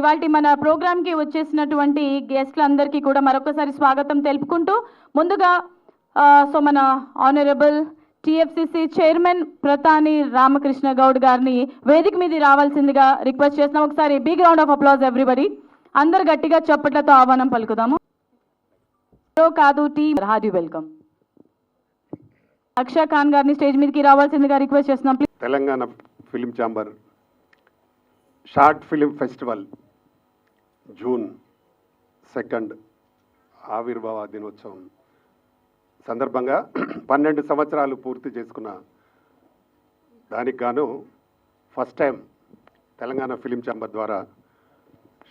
ఇవాల్టి మన ప్రోగ్రామ్కి వచ్చేసినటువంటి గెస్ట్లందరికీ కూడా మరొకసారి స్వాగతం తెలుపుకుంటూ ముందుగా సో మన honourable TFCC chairman Pratani Ramakrishna Goud గారిని వేదిక మీద రావాల్సిందిగా రిక్వెస్ట్ చేస్తున్నాం. ఒకసారి big round of applause everybody. అందరు గట్టిగా చప్పట్లతో ఆహ్వానం పలుకుదాము. కాదు team hearty welcome. Aksha Khan గారిని స్టేజ్ మీదకి రావాల్సిందిగా రిక్వెస్ట్ చేస్తున్నాం. Telangana film chamber short film festival June 2 ఆవిర్భావ దినోత్సవం సందర్భంగా 12 సంవత్సరాలు పూర్తి చేసుకున్న దానికి గాను first time Telangana film chamber ద్వారా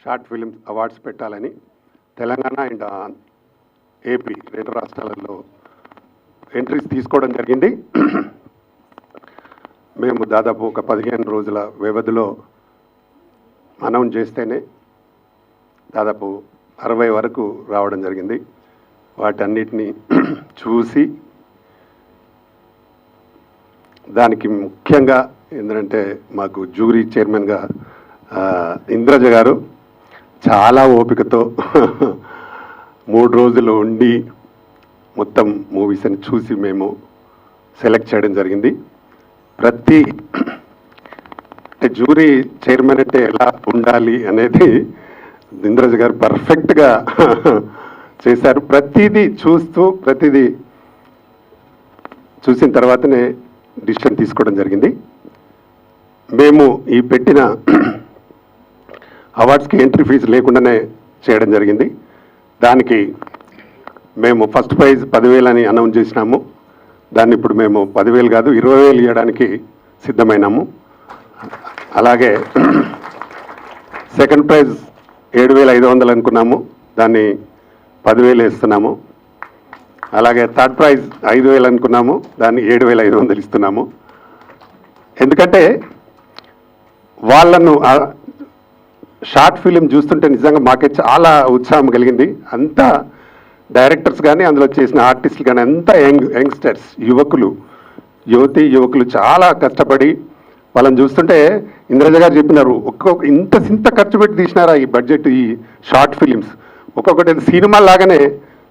షార్ట్ ఫిలిం అవార్డ్స్ పెట్టాలని తెలంగాణ అండ్ ఏపీ 2 రాష్ట్రాలలో ఎంట్రీస్ తీసుకోవడం జరిగింది. మేము దాదాపు ఒక 15 రోజుల వ్యవధిలో అనౌన్స్ చేస్తేనే దాదాపు 60 వరకు రావడం జరిగింది. వాటన్నిటినీ చూసి దానికి ముఖ్యంగా ఏంటంటే మాకు జ్యూరీ చైర్మన్గా ఇంద్రజ గారు చాలా ఓపికతో 3 రోజులు ఉండి మొత్తం మూవీస్ అని చూసి మేము సెలెక్ట్ చేయడం జరిగింది. అంటే జ్యూరీ చైర్మన్ అంటే ఎలా ఉండాలి అనేది ఇంద్రజ గారు పర్ఫెక్ట్గా చేశారు. ప్రతిదీ చూసిన తర్వాతనే డిసిషన్ తీసుకోవడం జరిగింది. మేము ఈ పెట్టిన అవార్డ్స్కి ఎంట్రీ ఫీజు లేకుండానే చేయడం జరిగింది. దానికి మేము ఫస్ట్ ప్రైజ్ 10,000 అని అనౌన్స్ చేసినాము. దాన్ని ఇప్పుడు మేము 10,000 కాదు 20,000 ఇవ్వడానికి సిద్ధమైనాము. అలాగే సెకండ్ ప్రైజ్ 7,500 అనుకున్నాము, దాన్ని 10,000 ఇస్తున్నాము. అలాగే థర్డ్ ప్రైజ్ 5,000 అనుకున్నాము, దాన్ని 7,500 ఇస్తున్నాము. ఎందుకంటే వాళ్ళను షార్ట్ ఫిలిం చూస్తుంటే నిజంగా మాకే చాలా ఉత్సాహం కలిగింది. అంతా డైరెక్టర్స్ కానీ అందులో చేసిన ఆర్టిస్టులు కానీ అంతా యంగ్స్టర్స్ యువతి యువకులు చాలా కష్టపడి వాళ్ళని చూస్తుంటే ఇంద్రజ గారు చెప్పినారు ఇంత ఖర్చు పెట్టి తీసినారా ఈ బడ్జెట్ ఈ షార్ట్ ఫిలిమ్స్ ఒక్కొక్కటి సినిమా లాగానే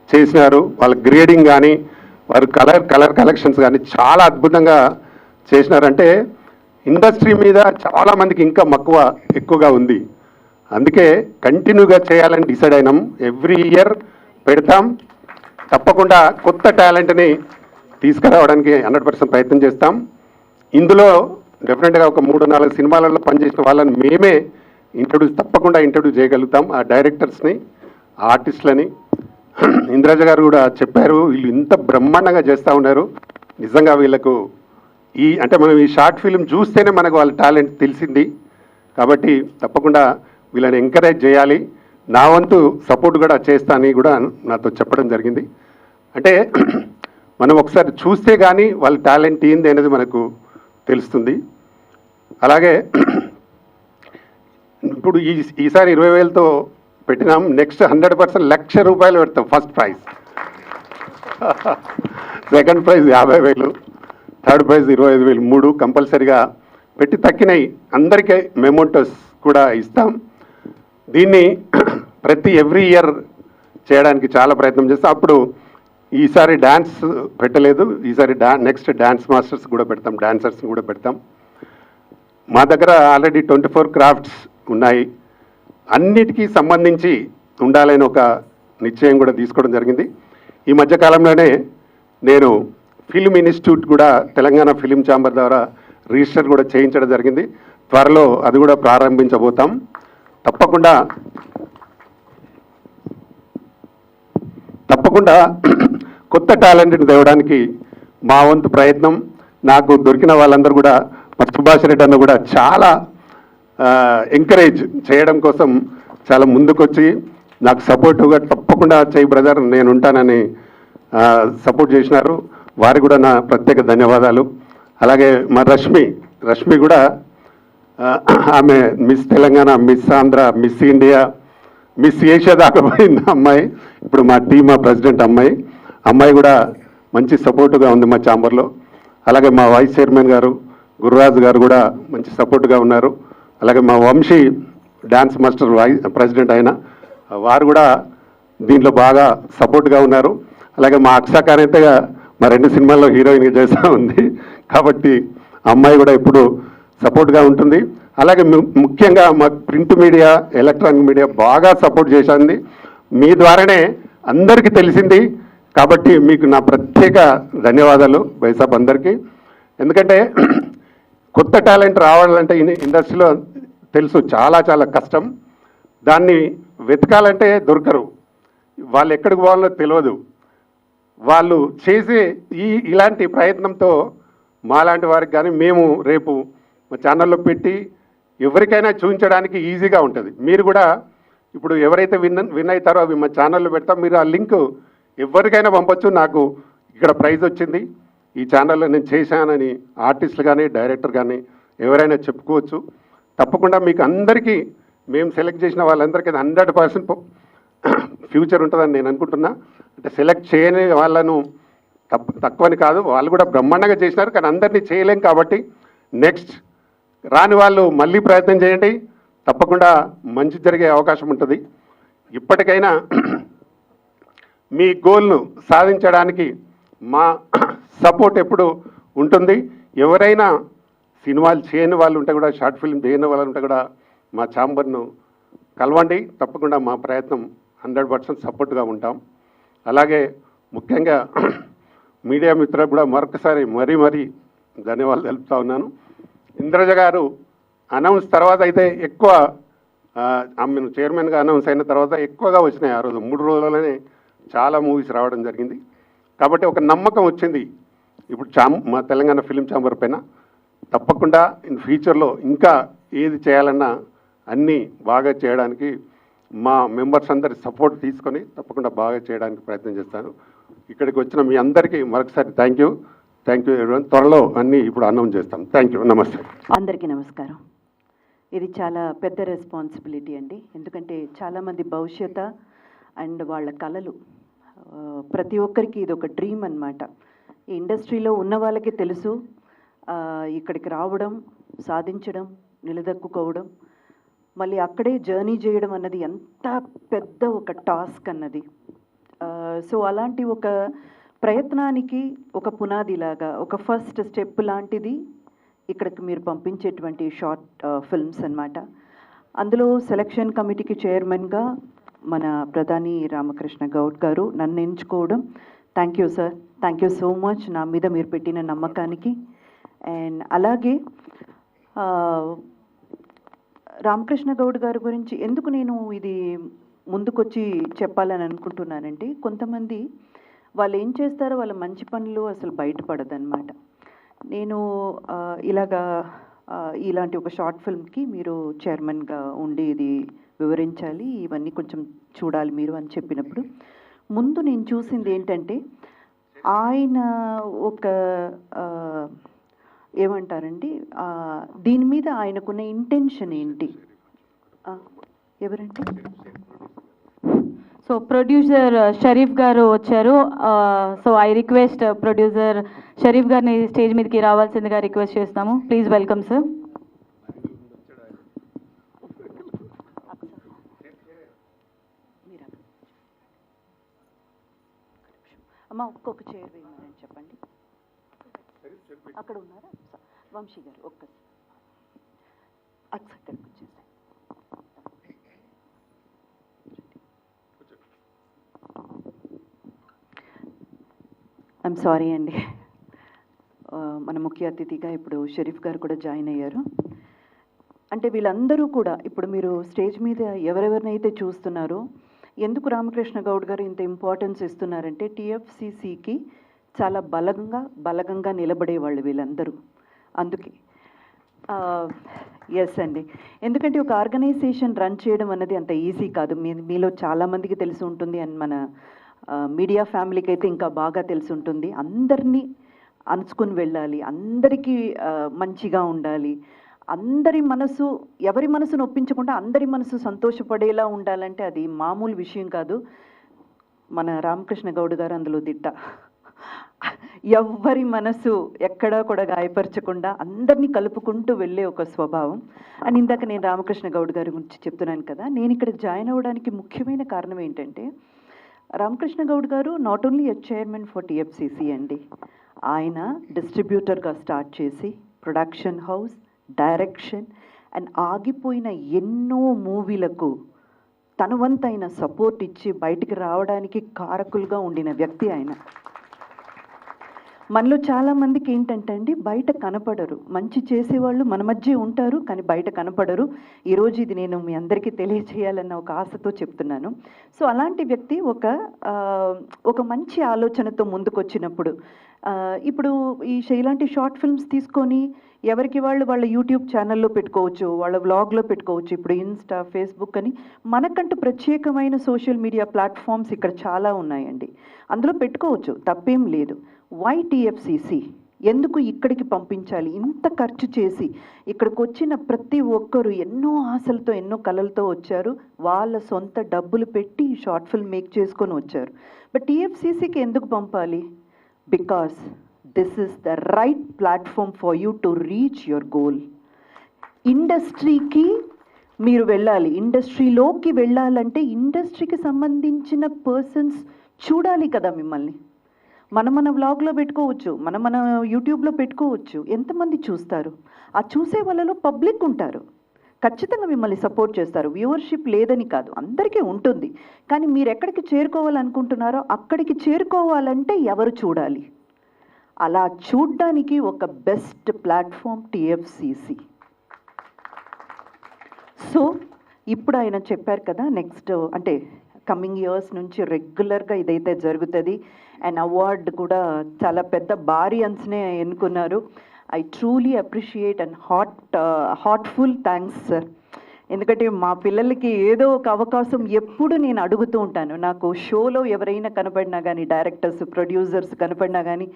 చేసినారు. వాళ్ళ గ్రేడింగ్ కానీ వారు కలర్ కలెక్షన్స్ కానీ చాలా అద్భుతంగా చేసినారంటే ఇండస్ట్రీ మీద చాలామందికి ఇంకా మక్కువ ఎక్కువగా ఉంది. అందుకే కంటిన్యూగా చేయాలని డిసైడ్ అయినాం. ఎవ్రీ ఇయర్ పెడతాం. తప్పకుండా కొత్త టాలెంట్ని తీసుకురావడానికి 100% ప్రయత్నం చేస్తాం. ఇందులో డెఫినెట్గా ఒక 3-4 సినిమాలలో పనిచేసిన వాళ్ళని మేమే తప్పకుండా ఇంట్రడ్యూస్ చేయగలుగుతాం. ఆ డైరెక్టర్స్ని ఆర్టిస్టులని ఇంద్రజ గారు కూడా చెప్పారు, వీళ్ళు ఇంత బ్రహ్మాండంగా చేస్తూ ఉన్నారు. నిజంగా వీళ్ళకు అంటే మనం ఈ షార్ట్ ఫిలిం చూస్తేనే మనకు వాళ్ళ టాలెంట్ తెలిసింది. కాబట్టి తప్పకుండా వీళ్ళని ఎంకరేజ్ చేయాలి. నా వంతు సపోర్ట్ కూడా చేస్తానని కూడా నాతో చెప్పడం జరిగింది. అంటే మనం ఒకసారి చూస్తే కానీ వాళ్ళ టాలెంట్ ఏంది అనేది మనకు తెలుస్తుంది. అలాగే ఇప్పుడు ఈసారి 20,000తో పెట్టినాం. నెక్స్ట్ 100% ₹1,00,000 పెడతాం first prize. Second prize 50,000, third prize 25,000, 3 కంపల్సరీగా పెట్టి తక్కినాయి అందరికీ మెమోటోస్ కూడా ఇస్తాం. దీన్ని ఎవ్రీ ఇయర్ చేయడానికి చాలా ప్రయత్నం చేస్తాం. అప్పుడు ఈసారి డ్యాన్స్ పెట్టలేదు, ఈసారి నెక్స్ట్ డ్యాన్స్ మాస్టర్స్ కూడా పెడతాం, డాన్సర్స్ని కూడా పెడతాం. మా దగ్గర ఆల్రెడీ 24 క్రాఫ్ట్స్ ఉన్నాయి. అన్నిటికీ సంబంధించి ఉండాలని ఒక నిశ్చయం కూడా తీసుకోవడం జరిగింది. ఈ మధ్యకాలంలోనే నేను ఫిల్మ్ ఇన్స్టిట్యూట్ కూడా తెలంగాణ ఫిలిం ఛాంబర్ ద్వారా రిజిస్టర్ కూడా చేయించడం జరిగింది. త్వరలో అది కూడా ప్రారంభించబోతాం. తప్పకుండా కొత్త టాలెంట్ని తేవడానికి మా వంతు ప్రయత్నం. నాకు దొరికిన వాళ్ళందరూ కూడా మరి సుభాష్ రెడ్డి అన్న కూడా చాలా ఎంకరేజ్ చేయడం కోసం చాలా ముందుకొచ్చి నాకు సపోర్టుగా తప్పకుండా చేయి బ్రదర్ నేను ఉంటానని సపోర్ట్ చేసినారు. వారికి కూడా నా ప్రత్యేక ధన్యవాదాలు. అలాగే మా రష్మి కూడా ఆమె miss Telangana, miss Andhra, miss India, miss Asia దాకా పోయింది అమ్మాయి. ఇప్పుడు మా టీమ్ ప్రెసిడెంట్ అమ్మాయి కూడా మంచి సపోర్టుగా ఉంది మా ఛాంబర్లో. అలాగే మా వైస్ చైర్మన్ గారు గురురాజు గారు కూడా మంచి సపోర్టుగా ఉన్నారు. అలాగే మా వంశీ డ్యాన్స్ మాస్టర్ ప్రెసిడెంట్ అయిన వారు కూడా దీంట్లో బాగా సపోర్ట్గా ఉన్నారు. అలాగే మా అక్షాకాన్ అయితే మా 2 సినిమాల్లో హీరోయిన్గా చేస్తూ ఉంది కాబట్టి అమ్మాయి కూడా ఎప్పుడు సపోర్ట్గా ఉంటుంది. అలాగే ముఖ్యంగా మా ప్రింట్ మీడియా, ఎలక్ట్రానిక్ మీడియా బాగా సపోర్ట్ చేసింది. మీ ద్వారానే అందరికీ తెలిసింది కాబట్టి మీకు నా ప్రత్యేక ధన్యవాదాలు వైసాబ్ అందరికీ. ఎందుకంటే కొత్త టాలెంట్ రావాలంటే ఇండస్ట్రీలో తెలుసు చాలా చాలా కష్టం. దాన్ని వెతకాలంటే దొరకరు, వాళ్ళు ఎక్కడికి పోవాలో తెలియదు. వాళ్ళు చేసే ఇలాంటి ప్రయత్నంతో మాలాంటి వారికి కానీ మేము రేపు మా ఛానల్లో పెట్టి ఎవరికైనా చూపించడానికి ఈజీగా ఉంటుంది. మీరు కూడా ఇప్పుడు ఎవరైతే విన్ అవుతారో అవి మా ఛానల్లో పెడతాం, మీరు ఆ లింక్ ఎవరికైనా పంపొచ్చు. నాకు ఇక్కడ ప్రైజ్ వచ్చింది, ఈ ఛానల్లో నేను చేశానని ఆర్టిస్టులు కానీ డైరెక్టర్ కానీ ఎవరైనా చెప్పుకోవచ్చు. తప్పకుండా మీకు అందరికీ మేము సెలెక్ట్ చేసిన వాళ్ళందరికీ 100% ఫ్యూచర్ ఉంటుందని నేను అనుకుంటున్నా. అంటే సెలెక్ట్ చేయని వాళ్ళను తక్కువని కాదు, వాళ్ళు కూడా బ్రహ్మాండంగా చేసినారు, కానీ అందరినీ చేయలేం కాబట్టి నెక్స్ట్ రాని వాళ్ళు మళ్ళీ ప్రయత్నం చేయండి, తప్పకుండా మంచి జరిగే అవకాశం ఉంటుంది. ఇప్పటికైనా మీ గోల్ను సాధించడానికి మా సపోర్ట్ ఎప్పుడు ఉంటుంది. ఎవరైనా సినిమాలు చేయని వాళ్ళు ఉంటే కూడా, షార్ట్ ఫిల్మ్ చేయని వాళ్ళు ఉంటే కూడా మా ఛాంబర్ను కలవండి. తప్పకుండా మా ప్రయత్నం 100% సపోర్ట్గా ఉంటాం. అలాగే ముఖ్యంగా మీడియా మిత్రులకు కూడా మరొకసారి మరీ ధన్యవాదాలు తెలుపుతా ఉన్నాను. ఇంద్రజ గారు అనౌన్స్ తర్వాత అయితే ఎక్కువ ఆమె చైర్మన్గా అనౌన్స్ అయిన తర్వాత ఎక్కువగా వచ్చినాయి. ఆ రోజు 3 రోజుల్లోనే చాలా మూవీస్ రావడం జరిగింది కాబట్టి ఒక నమ్మకం వచ్చింది ఇప్పుడు మా తెలంగాణ ఫిలిం ఛాంబర్ పైన. తప్పకుండా ఇన్ ఫ్యూచర్లో ఇంకా ఏది చేయాలన్నా అన్నీ బాగా చేయడానికి మా మెంబర్స్ అందరి సపోర్ట్ తీసుకొని తప్పకుండా బాగా చేయడానికి ప్రయత్నం చేస్తాను. ఇక్కడికి వచ్చిన మీ అందరికీ మరొకసారి థ్యాంక్ యూ ఎవరివన్. త్వరలో అన్నీ ఇప్పుడు అనౌన్స్ చేస్తాం. థ్యాంక్ యూ, నమస్తే. అందరికీ నమస్కారం. ఇది చాలా పెద్ద రెస్పాన్సిబిలిటీ అండి, ఎందుకంటే చాలామంది భవిష్యత్ అండ్ వాళ్ళ కళలు ప్రతి ఒక్కరికి ఇది ఒక డ్రీమ్ అన్నమాట. ఈ ఇండస్ట్రీలో ఉన్న వాళ్ళకి తెలుసు ఇక్కడికి రావడం, సాధించడం, నిలదొక్కుకోవడం, మళ్ళీ అక్కడే జర్నీ చేయడం అన్నది ఎంత పెద్ద ఒక టాస్క్ అన్నది. సో అలాంటి ఒక ప్రయత్నానికి ఒక పునాదిలాగా ఒక ఫస్ట్ స్టెప్ లాంటిది ఇక్కడికి మీరు పంపించేటువంటి షార్ట్ ఫిల్మ్స్ అన్నమాట. అందులో సెలక్షన్ కమిటీకి చైర్మన్గా మన ప్రధాని రామకృష్ణ గౌడ్ గారు నన్ను ఎంచుకోవడం, thank you sir, thank you so much నా మీద మీరు పెట్టిన నమ్మకానికి. అండ్ అలాగే రామకృష్ణ గౌడ్ గారి గురించి ఎందుకు నేను ఇది ముందుకొచ్చి చెప్పాలని అనుకుంటున్నానంటే, కొంతమంది వాళ్ళు ఏం చేస్తారో వాళ్ళ మంచి పనులు అసలు బయటపడదన్నమాట. నేను ఇలాంటి ఒక షార్ట్ ఫిల్మ్కి మీరు చైర్మన్గా ఉండి ఇది వివరించాలి, ఇవన్నీ కొంచెం చూడాలి మీరు అని చెప్పినప్పుడు ముందు నేను చూసింది ఏంటంటే, ఆయన ఒక ఏమంటారండి దీని మీద ఆయనకున్న ఇంటెన్షన్ ఏంటి. ఎవరంటే సో ప్రొడ్యూసర్ షరీఫ్ గారు వచ్చారు. So I request producer Sharif గారిని స్టేజ్ మీదకి రావాల్సిందిగా రిక్వెస్ట్ చేస్తాము. Please welcome sir. అమ్మ ఒక్కొక్క చైర్ వేయమని చెప్పండి. అక్కడ ఉన్నారా వంశీ గారు? ఒక్కసారి అక్కడికి వచ్చేసి ఐఎమ్ సారీ అండి, మన ముఖ్య అతిథిగా ఇప్పుడు షరీఫ్ గారు కూడా జాయిన్ అయ్యారు. అంటే వీళ్ళందరూ కూడా ఇప్పుడు మీరు స్టేజ్ మీద ఎవరెవరినైతే చూస్తున్నారో, ఎందుకు రామకృష్ణ గౌడ్ గారు ఇంత ఇంపార్టెన్స్ ఇస్తున్నారంటే, టీఎఫ్సిసికి చాలా బలగంగా నిలబడేవాళ్ళు వీళ్ళందరూ. అందుకే ఎస్ అండి, ఎందుకంటే ఒక ఆర్గనైజేషన్ రన్ చేయడం అన్నది అంత ఈజీ కాదు. మీలో చాలామందికి తెలిసి ఉంటుంది, అండ్ మన మీడియా ఫ్యామిలీకి అయితే ఇంకా బాగా తెలిసి ఉంటుంది. అందరినీ అనుచుకుని వెళ్ళాలి, అందరికీ మంచిగా ఉండాలి, ఎవరి మనసును ఒప్పించకుండా అందరి మనసు సంతోషపడేలా ఉండాలంటే అది మామూలు విషయం కాదు. మన రామకృష్ణ గౌడ్ గారు అందులో దిట్ట. ఎవ్వరి మనసు ఎక్కడా కూడా గాయపరచకుండా అందరినీ కలుపుకుంటూ వెళ్ళే ఒక స్వభావం. అండ్ ఇందాక నేను రామకృష్ణ గౌడ్ గారి గురించి చెప్తున్నాను కదా, నేను ఇక్కడ జాయిన్ అవ్వడానికి ముఖ్యమైన కారణం ఏంటంటే, రామకృష్ణ గౌడ్ గారు not only a chairman for TFCC అండి, ఆయన డిస్ట్రిబ్యూటర్గా స్టార్ట్ చేసి ప్రొడక్షన్ హౌస్, డైరెక్షన్ అండ్ ఆగిపోయిన ఎన్నో మూవీలకు తన వంతైన సపోర్ట్ ఇచ్చి బయటికి రావడానికి కారకులుగా ఉండిన వ్యక్తి ఆయన. మనలో చాలామందికి ఏంటంటే అండి, బయట కనపడరు, మంచి చేసేవాళ్ళు మన మధ్య ఉంటారు కానీ బయట కనపడరు. ఈరోజు ఇది నేను మీ అందరికీ తెలియజేయాలన్న ఒక ఆశతో చెప్తున్నాను. సో అలాంటి వ్యక్తి ఒక మంచి ఆలోచనతో ముందుకొచ్చినప్పుడు, ఇప్పుడు ఇలాంటి షార్ట్ ఫిల్మ్స్ తీసుకొని ఎవరికి వాళ్ళ యూట్యూబ్ ఛానల్లో పెట్టుకోవచ్చు, వాళ్ళ వ్లాగ్లో పెట్టుకోవచ్చు. ఇప్పుడు ఇన్స్టా, ఫేస్బుక్ అని మనకంటూ ప్రత్యేకమైన సోషల్ మీడియా ప్లాట్ఫామ్స్ ఇక్కడ చాలా ఉన్నాయండి, అందులో పెట్టుకోవచ్చు, తప్పేం లేదు. Why TFCC? ఎందుకు ఇక్కడికి పంపించాలి? ఇంత ఖర్చు చేసి ఇక్కడికి వచ్చిన ప్రతి ఒక్కరు ఎన్నో ఆశలతో, ఎన్నో కలలతో వచ్చారు, వాళ్ళ సొంత డబ్బులు పెట్టి షార్ట్ ఫిల్మ్ మేక్ చేసుకొని వచ్చారు. బట్ టీఎఫ్సిసికి ఎందుకు పంపాలి? Because this is the right platform for you to reach your goal. ఇండస్ట్రీకి మీరు వెళ్ళాలి, ఇండస్ట్రీలోకి వెళ్ళాలంటే ఇండస్ట్రీకి సంబంధించిన పర్సన్స్ చూడాలి కదా మిమ్మల్ని. మన వ్లాగ్లో పెట్టుకోవచ్చు, మన యూట్యూబ్లో పెట్టుకోవచ్చు, ఎంతమంది చూస్తారు? ఆ చూసే వాళ్ళలో పబ్లిక్ ఉంటారు, ఖచ్చితంగా మిమ్మల్ని సపోర్ట్ చేస్తారు. వ్యూవర్షిప్ లేదని కాదు, అందరికీ ఉంటుంది. కానీ మీరు ఎక్కడికి చేరుకోవాలనుకుంటున్నారో అక్కడికి చేరుకోవాలంటే ఎవరు చూడాలి? అలా చూడ్డానికి ఒక బెస్ట్ ప్లాట్ఫామ్ టీఎఫ్సిసి. సో ఇప్పుడు ఆయన చెప్పారు కదా, నెక్స్ట్ అంటే కమింగ్ ఇయర్స్ నుంచి రెగ్యులర్గా ఇదైతే జరుగుతుంది. అండ్ అవార్డు కూడా చాలా పెద్ద భారీ అంచనే ఎన్నుకున్నారు. I truly appreciate and heartful thanks sir. ఎందుకంటే మా పిల్లలకి ఏదో ఒక అవకాశం ఎప్పుడు నేను అడుగుతూ ఉంటాను. నాకు షోలో ఎవరైనా కనపడినా కానీ, డైరెక్టర్స్, ప్రొడ్యూసర్స్ కనపడినా కానీ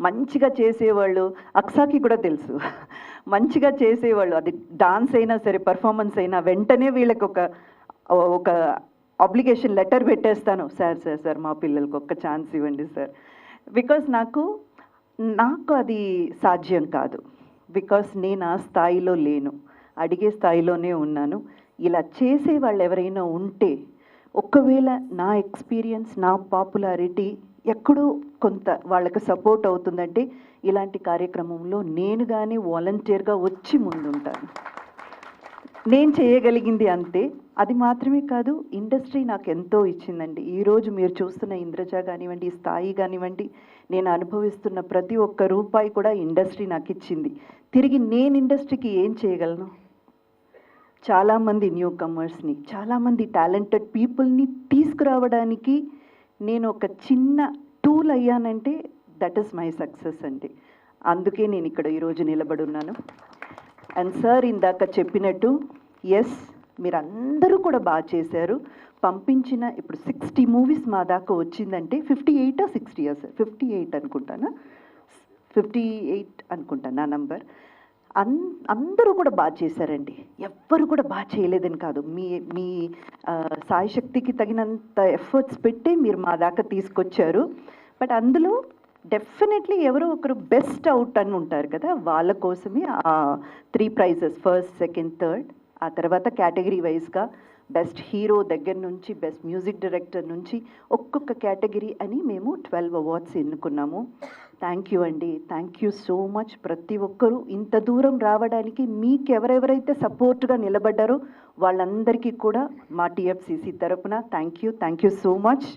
మంచిగా చేసేవాళ్ళు, అక్సాకి కూడా తెలుసు, మంచిగా చేసేవాళ్ళు, అది డాన్స్ అయినా సరే, పర్ఫార్మెన్స్ అయినా వెంటనే వీళ్ళకి ఒక అప్లికేషన్ లెటర్ పెట్టేస్తాను, సార్ మా పిల్లలకి ఒక్క ఛాన్స్ ఇవ్వండి సార్. బికాస్ నాకు అది సాధ్యం కాదు, బికాస్ నేను ఆ స్థాయిలో లేను, అడిగే స్థాయిలోనే ఉన్నాను. ఇలా చేసే వాళ్ళు ఎవరైనా ఉంటే, ఒకవేళ నా ఎక్స్పీరియన్స్, నా పాపులారిటీ ఎక్కడో కొంత వాళ్ళకి సపోర్ట్ అవుతుందంటే, ఇలాంటి కార్యక్రమంలో నేను కానీ వాలంటీర్గా వచ్చి ముందుంటాను. నేను చేయగలిగింది అంతే. అది మాత్రమే కాదు, ఇండస్ట్రీ నాకు ఎంతో ఇచ్చిందండి. ఈరోజు మీరు చూస్తున్న ఇంద్రజ కానివ్వండి, స్థాయి కానివ్వండి, నేను అనుభవిస్తున్న ప్రతి ఒక్క రూపాయి కూడా ఇండస్ట్రీ నాకు ఇచ్చింది. తిరిగి నేను ఇండస్ట్రీకి ఏం చేయగలను? చాలామంది న్యూ కమర్స్ని, చాలామంది టాలెంటెడ్ పీపుల్ని తీసుకురావడానికి నేను ఒక చిన్న టూల్ అయ్యానంటే దట్ ఈస్ మై సక్సెస్ అండి. అందుకే నేను ఇక్కడ ఈరోజు నిలబడి ఉన్నాను. అండ్ సార్ ఇందాక చెప్పినట్టు, ఎస్, మీరందరూ కూడా బాగా చేశారు. పంపించిన ఇప్పుడు 60 మూవీస్ మా దాకా వచ్చిందంటే 58 or 60 సార్, 58 అనుకుంటానా, 58 అనుకుంటాను నా నంబర్. అందరూ కూడా బాగా చేశారండి, ఎవ్వరు కూడా బాగా చేయలేదని కాదు. మీ సాయశక్తికి తగినంత ఎఫర్ట్స్ పెట్టి మీరు మా దాకా తీసుకొచ్చారు. బట్ అందులో డెఫినెట్లీ ఎవరో ఒకరు బెస్ట్ అవుట్ అని ఉంటారు కదా, వాళ్ళ కోసమే 3 prizes, ఫస్ట్, సెకండ్, థర్డ్. ఆ తర్వాత కేటగిరీ వైజ్గా బెస్ట్ హీరో దగ్గర నుంచి బెస్ట్ మ్యూజిక్ డైరెక్టర్ నుంచి ఒక్కొక్క కేటగిరీ అని మేము 12 అవార్డ్స్ ఎన్నుకున్నాము. థ్యాంక్ యూ అండి, థ్యాంక్ యూ సో మచ్. ప్రతి ఒక్కరూ ఇంత దూరం రావడానికి మీకు ఎవరెవరైతే సపోర్ట్గా నిలబడ్డారో వాళ్ళందరికీ కూడా మా టీఎఫ్సిసి తరపున thank you so much.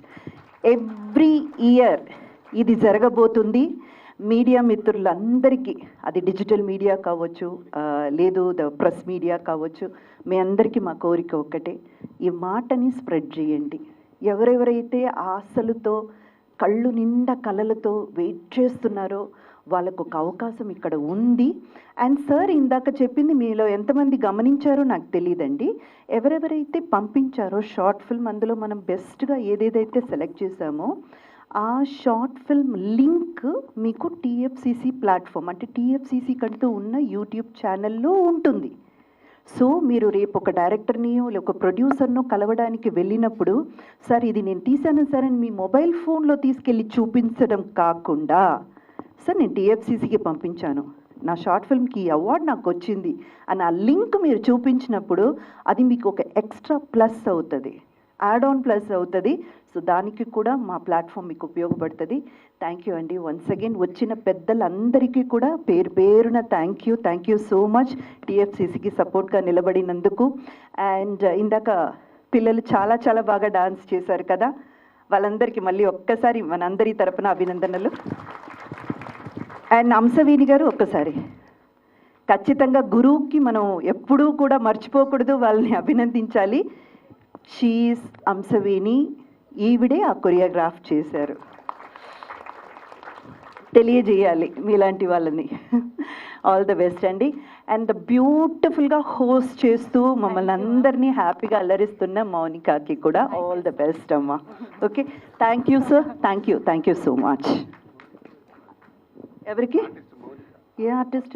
Every year ఇది జరగబోతుంది. మీడియా మిత్రులందరికీ, అది డిజిటల్ మీడియా కావచ్చు, లేదు ప్రెస్ మీడియా కావచ్చు, మీ అందరికీ మా కోరిక ఒక్కటే, ఈ మాటని స్ప్రెడ్ చేయండి. ఎవరెవరైతే ఆశలతో, కళ్ళు నిండా కలలతో వెయిట్ చేస్తున్నారో వాళ్ళకు ఒక అవకాశం ఇక్కడ ఉంది. అండ్ సార్ ఇందాక చెప్పింది మీలో ఎంతమంది గమనించారో నాకు తెలియదండి, ఎవరెవరైతే పంపించారో షార్ట్ ఫిల్మ్, అందులో మనం బెస్ట్గా ఏదేదైతే సెలెక్ట్ చేశామో ఆ షార్ట్ ఫిల్మ్ లింక్ మీకు టీఎఫ్సిసి ప్లాట్ఫామ్, అంటే టీఎఫ్సిసి కంటూ ఉన్న యూట్యూబ్ ఛానల్లో ఉంటుంది. సో మీరు రేపు ఒక డైరెక్టర్నియో లేక ఒక ప్రొడ్యూసర్నో కలవడానికి వెళ్ళినప్పుడు, సార్ ఇది నేను తీశాను సార్ అని మీ మొబైల్ ఫోన్లో తీసుకెళ్ళి చూపించడం కాకుండా సార్ నేను టీఎఫ్సీసీకి పంపించాను, నా షార్ట్ ఫిల్మ్కి ఈ అవార్డు నాకు వచ్చింది అని ఆ లింక్ మీరు చూపించినప్పుడు అది మీకు ఒక ఎక్స్ట్రా ప్లస్ అవుతుంది, యాడ్ ఆన్ ప్లస్ అవుతుంది. సో దానికి కూడా మా ప్లాట్ఫామ్ మీకు ఉపయోగపడుతుంది. థ్యాంక్ యూ అండి. వన్స్ అగైన్ వచ్చిన పెద్దలందరికీ కూడా పేరు పేరున థ్యాంక్ యూ సో మచ్ టీఎఫ్సీసీకి సపోర్ట్గా నిలబడినందుకు. అండ్ ఇందాక పిల్లలు చాలా చాలా బాగా డాన్స్ చేశారు కదా, వాళ్ళందరికీ మళ్ళీ ఒక్కసారి మనందరి తరపున అభినందనలు. అండ్ అంశవేణి గారు ఒక్కసారి ఖచ్చితంగా గురువుకి మనం ఎప్పుడూ కూడా మర్చిపోకూడదు, వాళ్ళని అభినందించాలి. షీఈస్ అంశవేణి, ఈవిడే ఆ కొరియోగ్రాఫ్ చేశారు, తెలియజేయాలి మీలాంటి వాళ్ళని. ఆల్ ద బెస్ట్ అండి. అండ్ బ్యూటిఫుల్గా హోస్ట్ చేస్తూ మమ్మల్ని అందరినీ హ్యాపీగా అల్లరిస్తున్న మౌనికాకి కూడా ఆల్ ద బెస్ట్ అమ్మా. Okay, thank you sir, thank you so much. ఎవరికి ఏ ఆర్టిస్ట్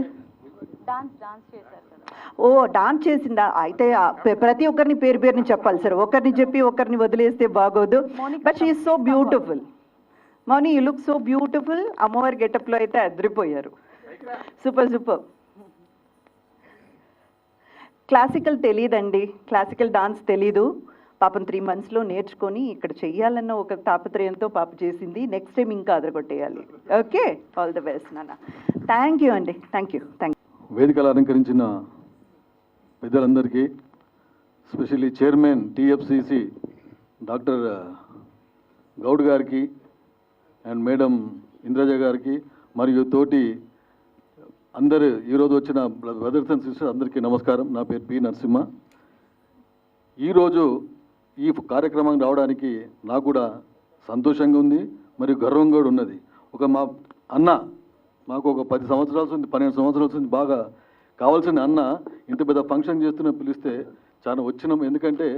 ఓ డాన్స్ చేసిందా? అయితే ప్రతి ఒక్కరిని పేరు పేరుని చెప్పాలి సార్, ఒకరిని చెప్పి ఒకరిని వదిలేస్తే బాగోదు. But she is so beautiful. Mouni, you look so beautiful. అమ్మవారి గెటప్లో అయితే అదిరిపోయారు. Super super. క్లాసికల్ తెలియదండి, క్లాసికల్ డాన్స్ తెలీదు. పాపం 3 monthsలో నేర్చుకొని ఇక్కడ చెయ్యాలన్న ఒక తాపత్రయంతో పాప చేసింది. నెక్స్ట్ టైం ఇంకా అదరగొట్టేయాలి. ఓకే, ఆల్ ద బెస్ట్ నాన్న. థ్యాంక్ యూ అండి, థ్యాంక్ యూ. వేదికలు అలంకరించిన పెద్దలందరికీ, specially chairman TFCC doctor Goud గారికి అండ్ మేడం ఇంద్రజ గారికి మరియు తోటి అందరు ఈరోజు వచ్చిన బ్రదర్స్ అండ్ సిస్టర్స్ అందరికీ నమస్కారం. నా పేరు పి నరసింహ. ఈరోజు ఈ కార్యక్రమానికి రావడానికి నాకు కూడా సంతోషంగా ఉంది మరియు గర్వంగా కూడా ఉన్నది. మా అన్న మాకు ఒక 10 సంవత్సరాలు ఉంది, 12 సంవత్సరాలు ఉంది, బాగా కావాల్సిన అన్న ఇంత పెద్ద ఫంక్షన్ చేస్తున్న పిలిస్తే చాలా వచ్చినాం. ఎందుకంటే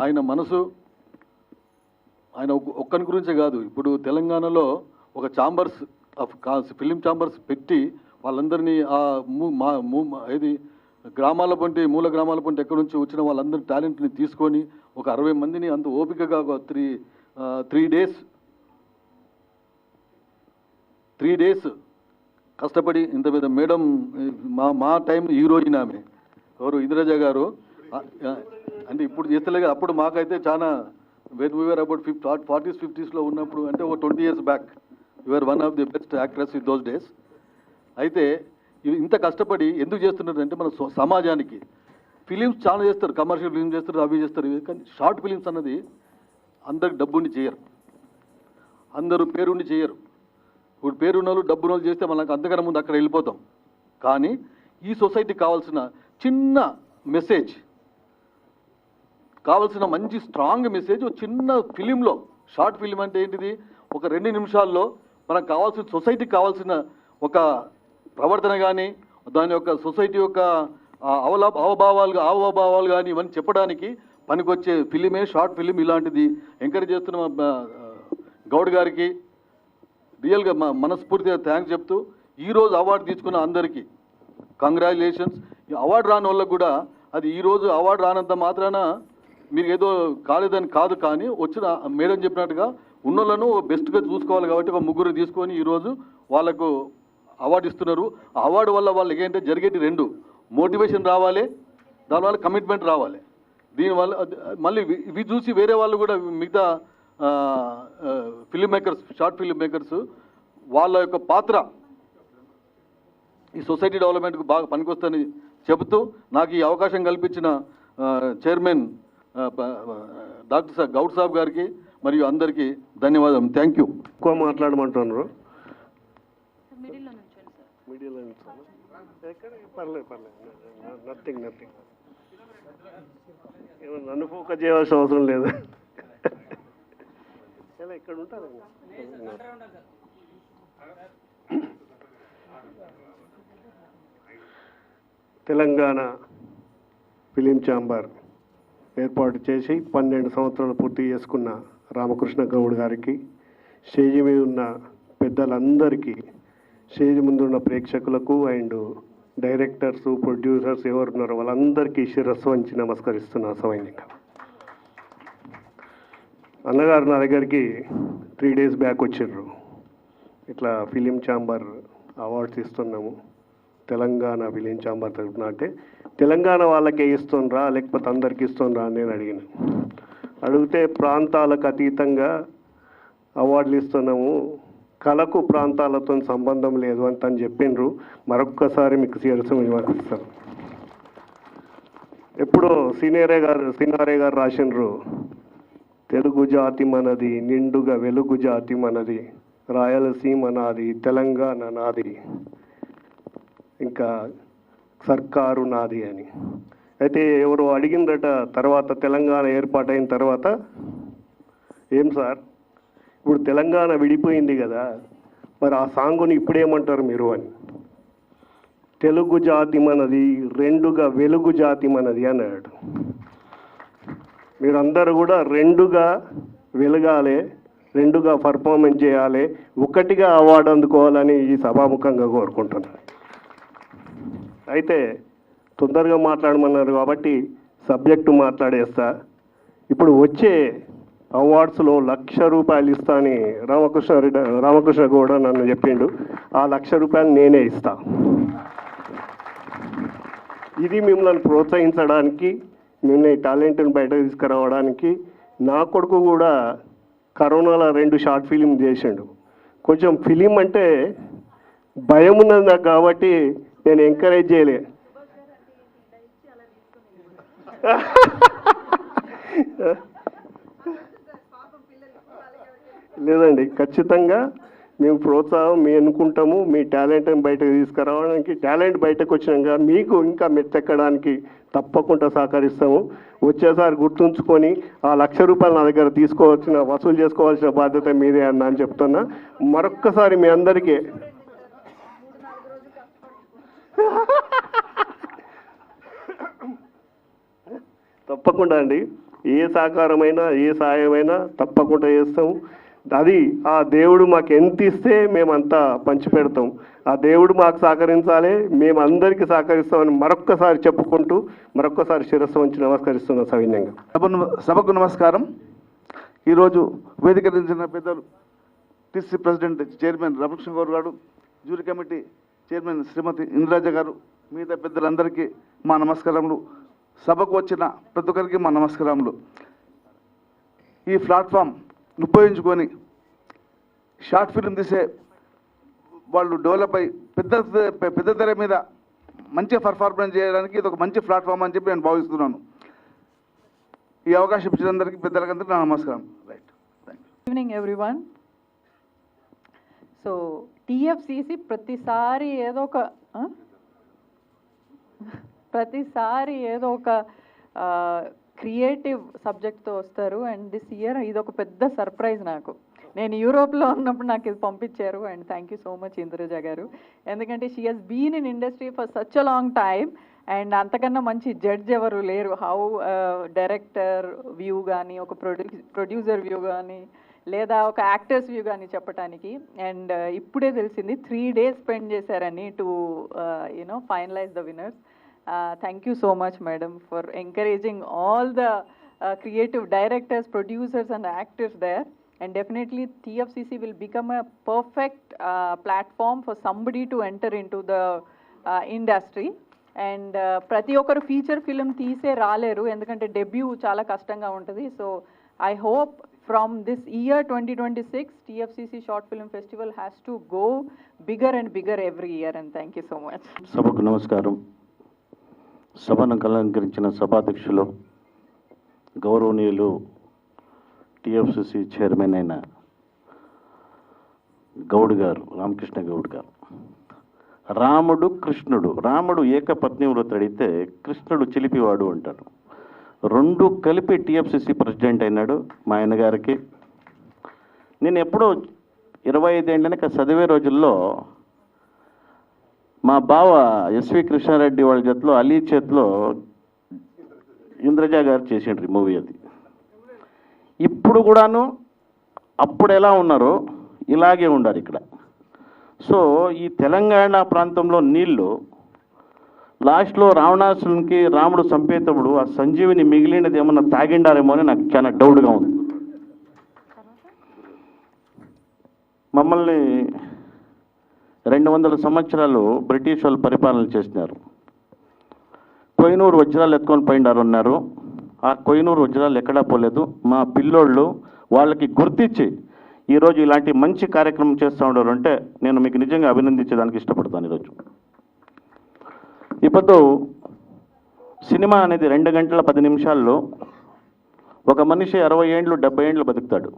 ఆయన మనసు, ఆయన ఒక్కని గురించే కాదు, ఇప్పుడు తెలంగాణలో ఒక ఛాంబర్స్ ఆఫ్ ఫిలిం ఛాంబర్స్ పెట్టి వాళ్ళందరినీ ఏది గ్రామాల పంటి మూల గ్రామాల పంటి ఎక్కడి నుంచి వచ్చిన వాళ్ళందరి టాలెంట్ని తీసుకొని ఒక 60 మందిని అంత ఓపికగా ఒక త్రీ డేస్ కష్టపడి ఇంత పెద్ద మేడం మా టైం హీరోయిన్ ఆమె ఎవరు ఇంద్రజ గారు అంటే ఇప్పుడు చేస్తలే. అప్పుడు మాకైతే చాలా వీఆర్ అబౌట్ 40s 50s ఉన్నప్పుడు, అంటే ఒక 20 years back you are one of the best actress in those days. అయితే ఇంత కష్టపడి ఎందుకు చేస్తున్నారు అంటే మన సమాజానికి. ఫిలిమ్స్ చాలా చేస్తారు, కమర్షియల్ ఫిలిమ్స్ చేస్తారు, అవి చేస్తారు, కానీ షార్ట్ ఫిలిమ్స్ అన్నది అందరికి డబ్బుండి చేయరు, అందరూ పేరుండి చేయరు. ఇప్పుడు పేరున్న వాళ్ళు డబ్బున్న వాళ్ళు చేస్తే మనకు అంతకన్నా ముందు అక్కడ వెళ్ళిపోతాం. కానీ ఈ సొసైటీకి కావాల్సిన చిన్న మెసేజ్, కావాల్సిన మంచి స్ట్రాంగ్ మెసేజ్ ఒక చిన్న ఫిలింలో, షార్ట్ ఫిలిం అంటే ఏంటిది, ఒక 2 నిమిషాల్లో మనకు కావాల్సిన సొసైటీకి కావాల్సిన ఒక ప్రవర్తన కానీ దాని యొక్క సొసైటీ యొక్క హావభావాలు కానీ ఇవన్నీ చెప్పడానికి పనికొచ్చే ఫిలిమే షార్ట్ ఫిలిం. ఇలాంటిది ఎంకరేజ్ చేస్తున్న గౌడ్ గారికి రియల్గా మనస్ఫూర్తిగా థ్యాంక్స్ చెప్తూ, ఈరోజు అవార్డు తీసుకున్న అందరికీ కంగ్రాచులేషన్స్. ఈ అవార్డు రాని వాళ్ళకు కూడా అది ఈరోజు అవార్డు రానంత మాత్రాన మీరు ఏదో కాలేదని కాదు, కానీ వచ్చిన మేడం చెప్పినట్టుగా ఉన్నోళ్ళను బెస్ట్గా చూసుకోవాలి కాబట్టి ఒక 3 తీసుకొని ఈరోజు వాళ్ళకు అవార్డు ఇస్తున్నారు. ఆ అవార్డు వల్ల వాళ్ళకి ఏంటంటే జరిగేటి 2 మోటివేషన్ రావాలి, దానివల్ల కమిట్మెంట్ రావాలి. దీనివల్ల మళ్ళీ ఇవి చూసి వేరే వాళ్ళు కూడా మిగతా film makers, short film makers వాళ్ళ యొక్క పాత్ర ఈ సొసైటీ డెవలప్మెంట్కు బాగా పనికొస్తుందని చెబుతూ, నాకు ఈ అవకాశం కల్పించిన చైర్మన్ డాక్టర్ గౌడ్ సాబ్ గారికి మరియు అందరికీ ధన్యవాదం. Thank you. ఎక్కువ మాట్లాడమంటున్నారు. పర్లేదు నథింగ్ ఏమన్నా నన్ను ఫోకస్ చేయాల్సిన అవసరం లేదు. ఇక్కడ ఉంటారు. తెలంగాణ ఫిలిం ఛాంబర్ ఏర్పాటు చేసి 12 సంవత్సరాలు పూర్తి చేసుకున్న రామకృష్ణ గౌడ్ గారికి, స్టేజ్ మీద ఉన్న పెద్దలందరికీ, స్టేజ్ ముందున్న ప్రేక్షకులకు అండ్ డైరెక్టర్స్, ప్రొడ్యూసర్స్ ఎవరున్నారో వాళ్ళందరికీ శిరస్సు వంచి నమస్కరిస్తున్నా సవైనిక. అన్నగారు నా దగ్గరికి 3 days బ్యాక్ వచ్చిర్రు. ఇట్లా ఫిలిం ఛాంబర్ అవార్డ్స్ ఇస్తున్నాము తెలంగాణ ఫిలిం ఛాంబర్ తరఫున. అంటే తెలంగాణ వాళ్ళకే ఇస్తుండ్రా లేకపోతే అందరికి ఇస్తుండ్రా అని నేను అడిగిన. అడిగితే ప్రాంతాలకు అతీతంగా అవార్డులు ఇస్తున్నాము, కళకు ప్రాంతాలతో సంబంధం లేదు అని తను చెప్పిండ్రు. మరొక్కసారి మీకు శిరస్సు విమర్శిస్తాను. ఎప్పుడో సినారే గారు రాసిండ్రు, తెలుగు జాతి మనది, నిండుగా వెలుగు జాతి మనది, రాయలసీమ నాది, తెలంగాణ నాది, ఇంకా సర్కారు నాది అని. అయితే ఎవరు అడిగిందట తర్వాత తెలంగాణ ఏర్పాటైన తర్వాత, ఏం సార్ ఇప్పుడు తెలంగాణ విడిపోయింది కదా, మరి ఆ సాంగుని ఇప్పుడేమంటారు మీరు అని. తెలుగు జాతి మనది, రెండుగా వెలుగు జాతి మనది అన్నాడు. మీరందరూ కూడా రెండుగా వెలగాలి, రెండుగా పర్ఫార్మెన్స్ చేయాలి, ఒకటిగా అవార్డు అందుకోవాలని ఈ సభాముఖంగా కోరుకుంటున్నాను. అయితే తొందరగా మాట్లాడమన్నారు కాబట్టి సబ్జెక్టు మాట్లాడేస్తా. ఇప్పుడు వచ్చే అవార్డ్స్లో ₹1,00,000 ఇస్తా అని రామకృష్ణ గౌడ నన్ను చెప్పిండు. ఆ ₹1,00,000 నేనే ఇస్తా. ఇది మిమ్మల్ని ప్రోత్సహించడానికి, మిమ్మల్ని టాలెంట్ని బయట తీసుకురావడానికి. నా కొడుకు కూడా కరోనాలో 2 షార్ట్ ఫిలిం చేసిండు. కొంచెం ఫిలిం అంటే భయం ఉన్నది నాకు, కాబట్టి నేను ఎంకరేజ్ చేయలే. లేదండి, ఖచ్చితంగా మేము ప్రోత్సాహం మీ అనుకుంటాము. మీ టాలెంట్ని బయటకు తీసుకురావడానికి, టాలెంట్ బయటకు వచ్చినాక మీకు ఇంకా మెట్టెక్కడానికి తప్పకుండా సహకరిస్తాము. వచ్చేసారి గుర్తుంచుకొని ఆ ₹1,00,000 నా దగ్గర వసూలు చేసుకోవాల్సిన బాధ్యత మీదే అని చెప్తున్నా. మరొక్కసారి మీ అందరికీ తప్పకుండా అండి, ఏ సహకారమైనా ఏ సాయమైనా తప్పకుండా చేస్తాము. అది ఆ దేవుడు మాకు ఎంత ఇస్తే మేమంతా పంచిపెడతాం. ఆ దేవుడు మాకు సహకరించాలి, మేము అందరికీ సహకరిస్తామని మరొక్కసారి చెప్పుకుంటూ మరొక్కసారి శిరస్సు వంచి నమస్కరిస్తున్నాం సవినయంగా. సభకు నమస్కారం. ఈరోజు వేదిక నుంచిన పెద్దలు TC president chairman Ramakrishna Goud గారు, జ్యూరీ కమిటీ చైర్మన్ శ్రీమతి ఇంద్రాజ గారు, మిగతా పెద్దలందరికీ మా నమస్కారములు. సభకు వచ్చిన ప్రతి ఒక్కరికి మా నమస్కారములు. ఈ ప్లాట్ఫామ్ ఉపయోగించుకొని షార్ట్ ఫిల్మ్ తీసే వాళ్ళు డెవలప్ అయ్యి పెద్ద తెర మీద మంచిగా పర్ఫార్మెన్స్ చేయడానికి ఇది ఒక మంచి ప్లాట్ఫామ్ అని చెప్పి నేను భావిస్తున్నాను. ఈ అవకాశం ఇచ్చినందరికీ పెద్దలకందరికీ నా నమస్కారం. Right, thank you. Evening everyone. So TFCC ప్రతిసారి ఏదో ఒక క్రియేటివ్ సబ్జెక్ట్తో వస్తారు. అండ్ దిస్ ఇయర్ ఇది ఒక పెద్ద సర్ప్రైజ్ నాకు. నేను యూరోప్లో ఉన్నప్పుడు నాకు ఇది పంపించారు. And thank you so much Indraja గారు, ఎందుకంటే she has been in industry for such a long time. And అంతకన్నా మంచి జడ్జ్ ఎవరు లేరు. హౌ డైరెక్టర్ వ్యూ కానీ, ఒక ప్రొడ్యూసర్ వ్యూ కానీ, లేదా ఒక యాక్టర్స్ వ్యూ కానీ చెప్పడానికి. అండ్ ఇప్పుడే తెలిసింది 3 days స్పెండ్ చేశారని to finalise the winners. Thank you so much, madam, for encouraging all the creative directors, producers and actors there. And definitely TFCC will become a perfect platform for somebody to enter into the industry. And ప్రతి ఒక్కరు feature film తీసే రాలేరు, ఎందుకంటే debut చాలా కష్టంగా ఉంటుంది. So I hope from this year 2026 TFCC Short Film Festival has to go bigger and bigger every year. And thank you so much. సభకు నమస్కారం. సభను అలంకరించిన సభాధ్యక్షులు గౌరవనీయులు టిఎఫ్సిసి చైర్మన్ అయిన గౌడ్ గారు, రామకృష్ణ గౌడ్ గారు. రాముడు ఏకపత్ని వ్రతుడైతే కృష్ణుడు చిలిపివాడు అంటారు. 2 కలిపి టిఎఫ్సిసి ప్రెసిడెంట్ అయినాడు మా ఆయన గారికి. నేను ఎప్పుడో 25 ఏళ్ళ చదివే రోజుల్లో మా బావ ఎస్వి కృష్ణారెడ్డి వాళ్ళ చేతిలో, అలీ చేతిలో ఇంద్రజ గారు చేసిండ్రు మూవీ. అది ఇప్పుడు కూడాను అప్పుడు ఎలా ఉన్నారో ఇలాగే ఉండారు ఇక్కడ. సో ఈ తెలంగాణ ప్రాంతంలో నీళ్ళు లాస్ట్లో రావణాసునికి రాముడు చంపేటప్పుడు ఆ సంజీవిని మిగిలినది ఏమన్నా తాగిండారేమో అని నాకు చాలా డౌట్గా ఉంది. మమ్మల్ని 200 సంవత్సరాలు బ్రిటిష్ వాళ్ళు పరిపాలన చేసినారు. కోహినూరు వజ్రాలు ఎత్తుకొని పోయినారు అన్నారు. ఆ కోహినూరు వజ్రాలు ఎక్కడా పోలేదు. మా పిల్లోళ్ళు వాళ్ళకి గుర్తించి ఈరోజు ఇలాంటి మంచి కార్యక్రమం చేస్తూ ఉన్నారు అంటే నేను మీకు నిజంగా అభినందించడానికి ఇష్టపడతాను. ఈరోజు ఇప్పుడు సినిమా అనేది 2 గంటల 10 నిమిషాల్లో ఒక మనిషి 60 ఏండ్లు 70 ఏండ్లు బతుకుతాడు.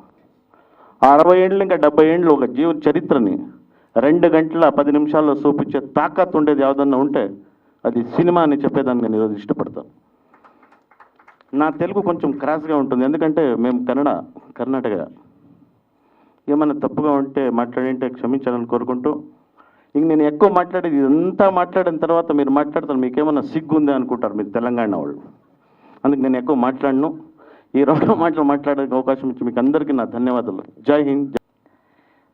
ఆ 60 ఏండ్లు ఇంకా 70 ఏండ్లు ఒక జీవ చరిత్రని 2 గంటల 10 నిమిషాల్లో చూపించే తాకత్తు ఉండేది ఏదన్నా ఉంటే అది సినిమా అని చెప్పేదాన్ని నేను ఈరోజు ఇష్టపడతాను. నా తెలుగు కొంచెం క్రాస్గా ఉంటుంది, ఎందుకంటే మేము కర్ణాటక. ఏమైనా తప్పుగా ఉంటే మాట్లాడింటే క్షమించాలని కోరుకుంటూ, ఇంక నేను ఎక్కువ మాట్లాడేది ఇదంతా మాట్లాడిన తర్వాత మీరు మాట్లాడతారు, మీకేమన్నా సిగ్గు ఉందా అనుకుంటారు మీరు తెలంగాణ వాళ్ళు. అందుకు నేను ఎక్కువ మాట్లాడను. ఈ 2 మాటలు మాట్లాడే అవకాశం ఇచ్చి మీకు అందరికీ నా ధన్యవాదాలు. జై Hind.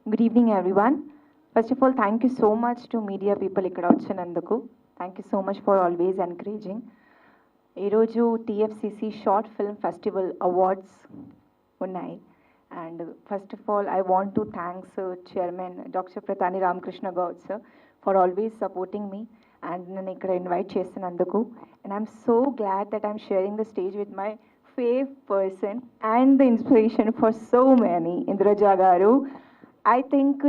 Good evening, everyone. First of all, thank you so much to media people ikkada vachinanduku. Thank you so much for always encouraging. Ee roju TFCC Short Film Festival Awards unnai, and first of all I want to thanks Chairman Dr. Prathani Ramakrishna Gaud sir for always supporting me and nanu ikkada invite chesinanduku. And I'm so glad that I'm sharing the stage with my fave person and the inspiration for so many, Indraja garu. I think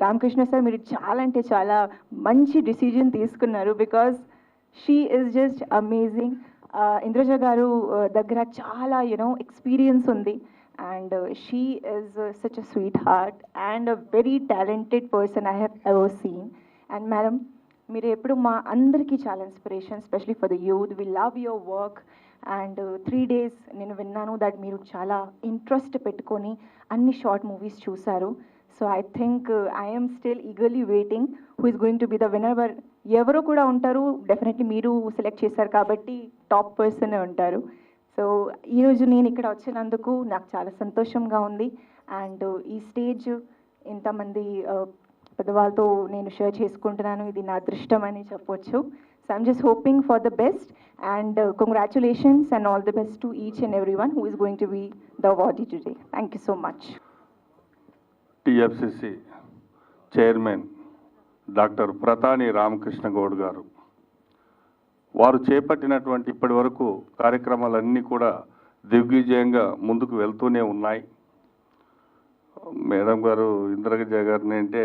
Ramakrishna sir మీరు చాలా అంటే చాలా మంచి decision తీసుకున్నారు, because she is just amazing. Indraja గారు దగ్గర చాలా experience ఉంది, and she is such a sweet heart and a very talented person I have ever seen. And madam, మీరు ఎప్పుడు మా అందరికీ చాలా inspiration, especially for the youth. We love your work. And 3 days నేను విన్నాను దట్ మీరు చాలా ఇంట్రెస్ట్ పెట్టుకొని అన్ని షార్ట్ మూవీస్ చూశారు. So I think I am still eagerly waiting who is going to be the winner. But ఎవరో కూడా ఉంటారు, డెఫినెట్లీ మీరు సెలెక్ట్ చేశారు కాబట్టి టాప్ పర్సన్ ఉంటారు. సో ఈరోజు నేను ఇక్కడ వచ్చినందుకు నాకు చాలా సంతోషంగా ఉంది. అండ్ ఈ స్టేజ్ ఇంతమంది పెద్దవాళ్ళతో నేను షేర్ చేసుకుంటున్నాను, ఇది నా అదృష్టం అని చెప్పొచ్చు. So I'm just hoping for the best, and congratulations and all the best to each and everyone who is going to be the awardee today. Thank you so much. TFCC chairman doctor Pratani Ramakrishna Goud గారు, వారు చేపట్టినటువంటి ఇప్పటి వరకు కార్యక్రమాలన్నీ కూడా దిగ్విజయంగా ముందుకు వెళ్తూనే ఉన్నాయి. మేడం గారు ఇంద్రజ గారిని అంటే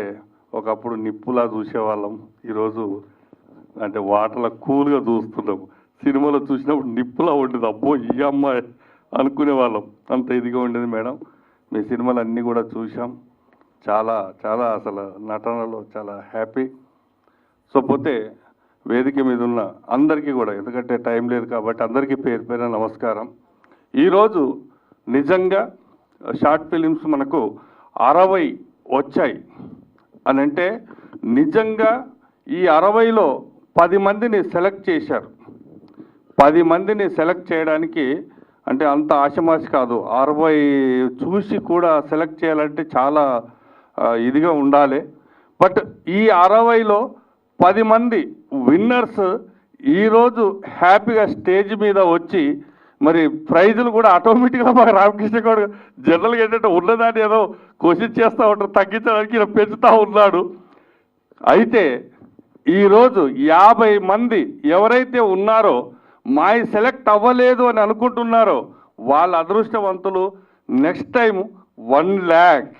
ఒకప్పుడు నిప్పులా చూసేవాళ్ళం, ఈరోజు అంటే వాటర్లో కూల్గా చూస్తున్నాము. సినిమాలో చూసినప్పుడు నిప్పులా ఉండేది, అబ్బో ఈ అమ్మాయి అనుకునేవాళ్ళం, అంత ఇదిగా ఉండేది. మేడం, మీ సినిమాలు అన్నీ కూడా చూసాం, చాలా చాలా అసలు నటనలో చాలా హ్యాపీ. సో పోతే వేదిక మీద ఉన్న అందరికీ కూడా, ఎందుకంటే టైం లేదు కాబట్టి అందరికీ పేరు పేరున నమస్కారం. ఈరోజు నిజంగా షార్ట్ ఫిలిమ్స్ మనకు 60 వచ్చాయి అని అంటే నిజంగా ఈ 60లో 10 మందిని సెలెక్ట్ చేశారు. 10 మందిని సెలెక్ట్ చేయడానికి అంటే అంత ఆశమాసి కాదు, 60 చూసి కూడా సెలెక్ట్ చేయాలంటే చాలా ఇదిగా ఉండాలి. బట్ ఈ 60లో 10 మంది విన్నర్స్ ఈరోజు హ్యాపీగా స్టేజ్ మీద వచ్చి మరి ప్రైజులు కూడా ఆటోమేటిక్గా మాకు రామకృష్ణ గౌడ్ జనరల్గా ఏంటంటే ఉన్నదాన్ని ఏదో క్వశ్చన్ చేస్తూ ఉంటారు, తగ్గించడానికి ఇలా పెంచుతూ ఉన్నాడు. అయితే ఈరోజు 50 మంది ఎవరైతే ఉన్నారో మాయి సెలెక్ట్ అవ్వలేదు అని అనుకుంటున్నారో వాళ్ళ అదృష్టవంతులు. నెక్స్ట్ టైం 1 lakh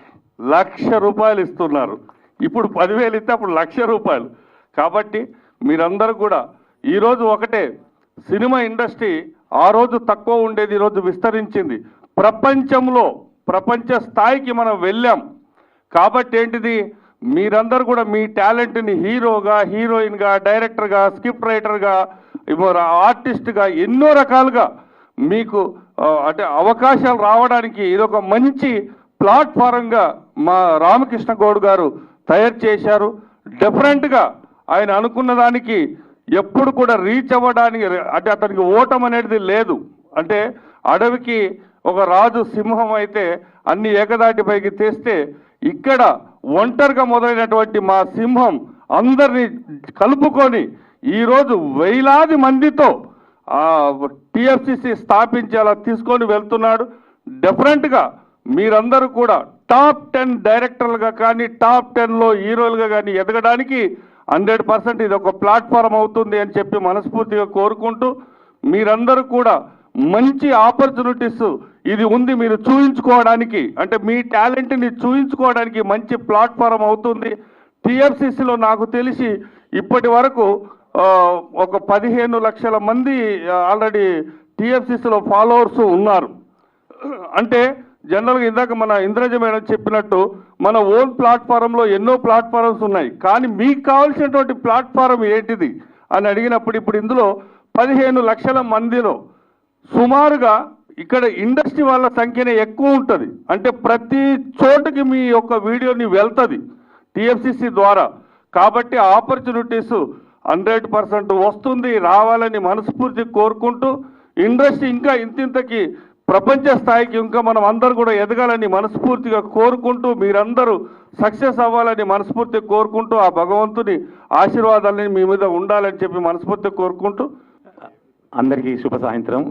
₹1,00,000 ఇస్తున్నారు. ఇప్పుడు 10,000 ఇస్తే అప్పుడు ₹1,00,000. కాబట్టి మీరందరూ కూడా ఈరోజు ఒకటే, సినిమా ఇండస్ట్రీ ఆ రోజు తక్కువ ఉండేది, ఈరోజు విస్తరించింది. ప్రపంచ స్థాయికి మనం వెళ్ళాం. కాబట్టి ఏంటిది, మీరందరూ కూడా మీ టాలెంట్ని హీరోగా, హీరోయిన్గా, డైరెక్టర్గా, స్క్రిప్ట్ రైటర్గా, ఆర్టిస్ట్గా ఎన్నో రకాలుగా మీకు అంటే అవకాశాలు రావడానికి ఇదొక మంచి ప్లాట్ఫారంగా మా రామకృష్ణ గౌడ్ గారు తయారు చేశారు. డెఫినెట్గా ఆయన అనుకున్న దానికి ఎప్పుడు కూడా రీచ్ అవ్వడానికి అంటే అతనికి ఓటం అనేది లేదు. అంటే అడవికి ఒక రాజు సింహం అయితే అన్ని ఏకదాటిపైకి తెస్తే ఇక్కడ ఒంటరిగా మొదలైనటువంటి మా సింహం అందరినీ కలుపుకొని ఈరోజు వేలాది మందితో TFCC స్థాపించేలా తీసుకొని వెళ్తున్నాడు. డెఫినెట్గా మీరందరూ కూడా టాప్ 10 డైరెక్టర్లుగా కానీ టాప్ 10లో హీరోలుగా కానీ ఎదగడానికి 100% ఇది ఒక ప్లాట్ఫామ్ అవుతుంది అని చెప్పి మనస్ఫూర్తిగా కోరుకుంటూ, మీరందరూ కూడా మంచి ఆపర్చునిటీస్ ఇది ఉంది మీరు చూయించుకోవడానికి, అంటే మీ టాలెంట్ని చూయించుకోవడానికి మంచి ప్లాట్ఫామ్ అవుతుంది. టీఎఫ్సిసిలో నాకు తెలిసి ఇప్పటి వరకు ఒక 15 లక్షల మంది ఆల్రెడీ టీఎఫ్సిసిలో ఫాలోవర్స్ ఉన్నారు. అంటే జనరల్గా ఇందాక మన ఇంద్రజ మేడం చెప్పినట్టు మన ఓన్ ప్లాట్ఫారంలో ఎన్నో ప్లాట్ఫారమ్స్ ఉన్నాయి, కానీ మీకు కావాల్సినటువంటి ప్లాట్ఫారం ఏంటిది అని అడిగినప్పుడు ఇప్పుడు ఇందులో 15 లక్షల మందిలో సుమారుగా ఇక్కడ ఇండస్ట్రీ వాళ్ళ సంఖ్యనే ఎక్కువ ఉంటుంది. అంటే ప్రతి చోటుకి మీ యొక్క వీడియోని వెళ్తుంది టీఎఫ్సిసి ద్వారా. కాబట్టి ఆపర్చునిటీస్ 100% వస్తుంది, రావాలని మనస్ఫూర్తి కోరుకుంటూ, ఇండస్ట్రీ ఇంకా ఇంతింతకి ప్రపంచ స్థాయికి ఇంకా మనం అందరూ కూడా ఎదగాలని మనస్ఫూర్తిగా కోరుకుంటూ, మీరందరూ సక్సెస్ అవ్వాలని మనస్ఫూర్తిగా కోరుకుంటూ, ఆ భగవంతుని ఆశీర్వాదాలని మీ మీద ఉండాలని చెప్పి మనస్ఫూర్తిగా కోరుకుంటూ, అందరికీ శుభ సాయంత్రం.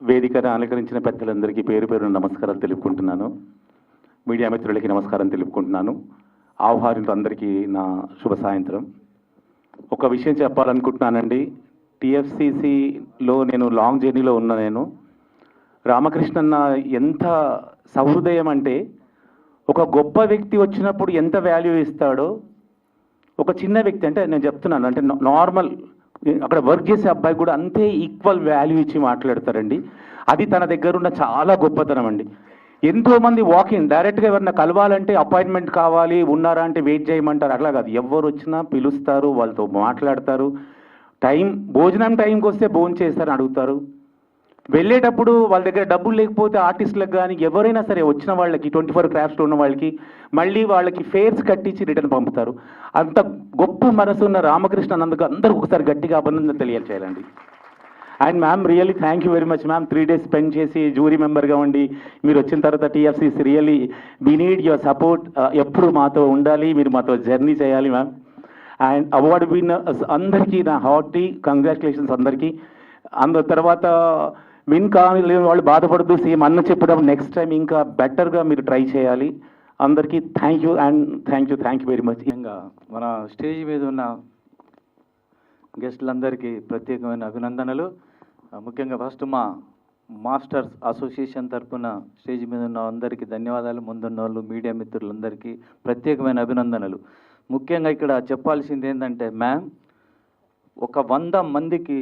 వేదికను అలంకరించిన పెద్దలందరికీ పేరు పేరు నమస్కారాలు తెలుపుకుంటున్నాను. మీడియా మిత్రులకి నమస్కారం తెలుపుకుంటున్నాను. ఆహ్వానితులందరికీ నా శుభ సాయంత్రం. ఒక విషయం చెప్పాలనుకుంటున్నానండి. టీఎఫ్సిసిలో నేను లాంగ్ జర్నీలో ఉన్నా. నేను రామకృష్ణన్న ఎంత సహృదయం అంటే, ఒక గొప్ప వ్యక్తి వచ్చినప్పుడు ఎంత వాల్యూ ఇస్తాడో, ఒక చిన్న వ్యక్తి అంటే నేను చెప్తున్నాను, అంటే నార్మల్ అక్కడ వర్క్ చేసే అబ్బాయి కూడా అంతే ఈక్వల్ వాల్యూ ఇచ్చి మాట్లాడతారండి. అది తన దగ్గర ఉన్న చాలా గొప్పతనం అండి. ఎంతోమంది వాకింగ్ డైరెక్ట్గా ఎవరైనా కలవాలంటే అపాయింట్మెంట్ కావాలి, ఉన్నారా అంటే వెయిట్ చేయమంటారు. అట్లా కాదు, ఎవరు వచ్చినా పిలుస్తారు, వాళ్ళతో మాట్లాడతారు. భోజనం టైంకి వస్తే భోజనం చేస్తారని అడుగుతారు. వెళ్ళేటప్పుడు వాళ్ళ దగ్గర డబ్బులు లేకపోతే ఆర్టిస్టులకు కానీ ఎవరైనా సరే వచ్చిన వాళ్ళకి 24 క్రాఫ్ట్స్లో ఉన్న వాళ్ళకి మళ్ళీ వాళ్ళకి ఫేర్స్ కట్టించి రిటర్న్ పంపుతారు. అంత గొప్ప మనసు ఉన్న రామకృష్ణ నందుకు అందరూ ఒకసారి గట్టిగా అభినందన తెలియచేయాలండి. And ma'am really thank you very much ma'am. 3 days spend చేసి జ్యూరీ మెంబర్గా ఉండి మీరు వచ్చిన తర్వాత TFCC really we need your support. ఎప్పుడు మాతో ఉండాలి, మీరు మాతో జర్నీ చేయాలి మ్యామ్. అండ్ అవార్డు విన్ అందరికీ నా హార్టీ కంగ్రాచులేషన్స్ అందరికీ. తర్వాత విన్ కాని వాళ్ళు బాధపడుతూ సేమ్ అన్న చెప్పడం నెక్స్ట్ టైం ఇంకా బెటర్గా మీరు ట్రై చేయాలి. అందరికీ thank you and thank you very much. ముఖ్యంగా మన స్టేజ్ మీద ఉన్న గెస్టులందరికీ ప్రత్యేకమైన అభినందనలు. ముఖ్యంగా ఫస్ట్ మా మాస్టర్స్ అసోసియేషన్ తరఫున స్టేజ్ మీద ఉన్న అందరికీ ధన్యవాదాలు. ముందున్న వాళ్ళు మీడియా మిత్రులందరికీ ప్రత్యేకమైన అభినందనలు. ముఖ్యంగా ఇక్కడ చెప్పాల్సింది ఏంటంటే మ్యామ్, ఒక 100 మందికి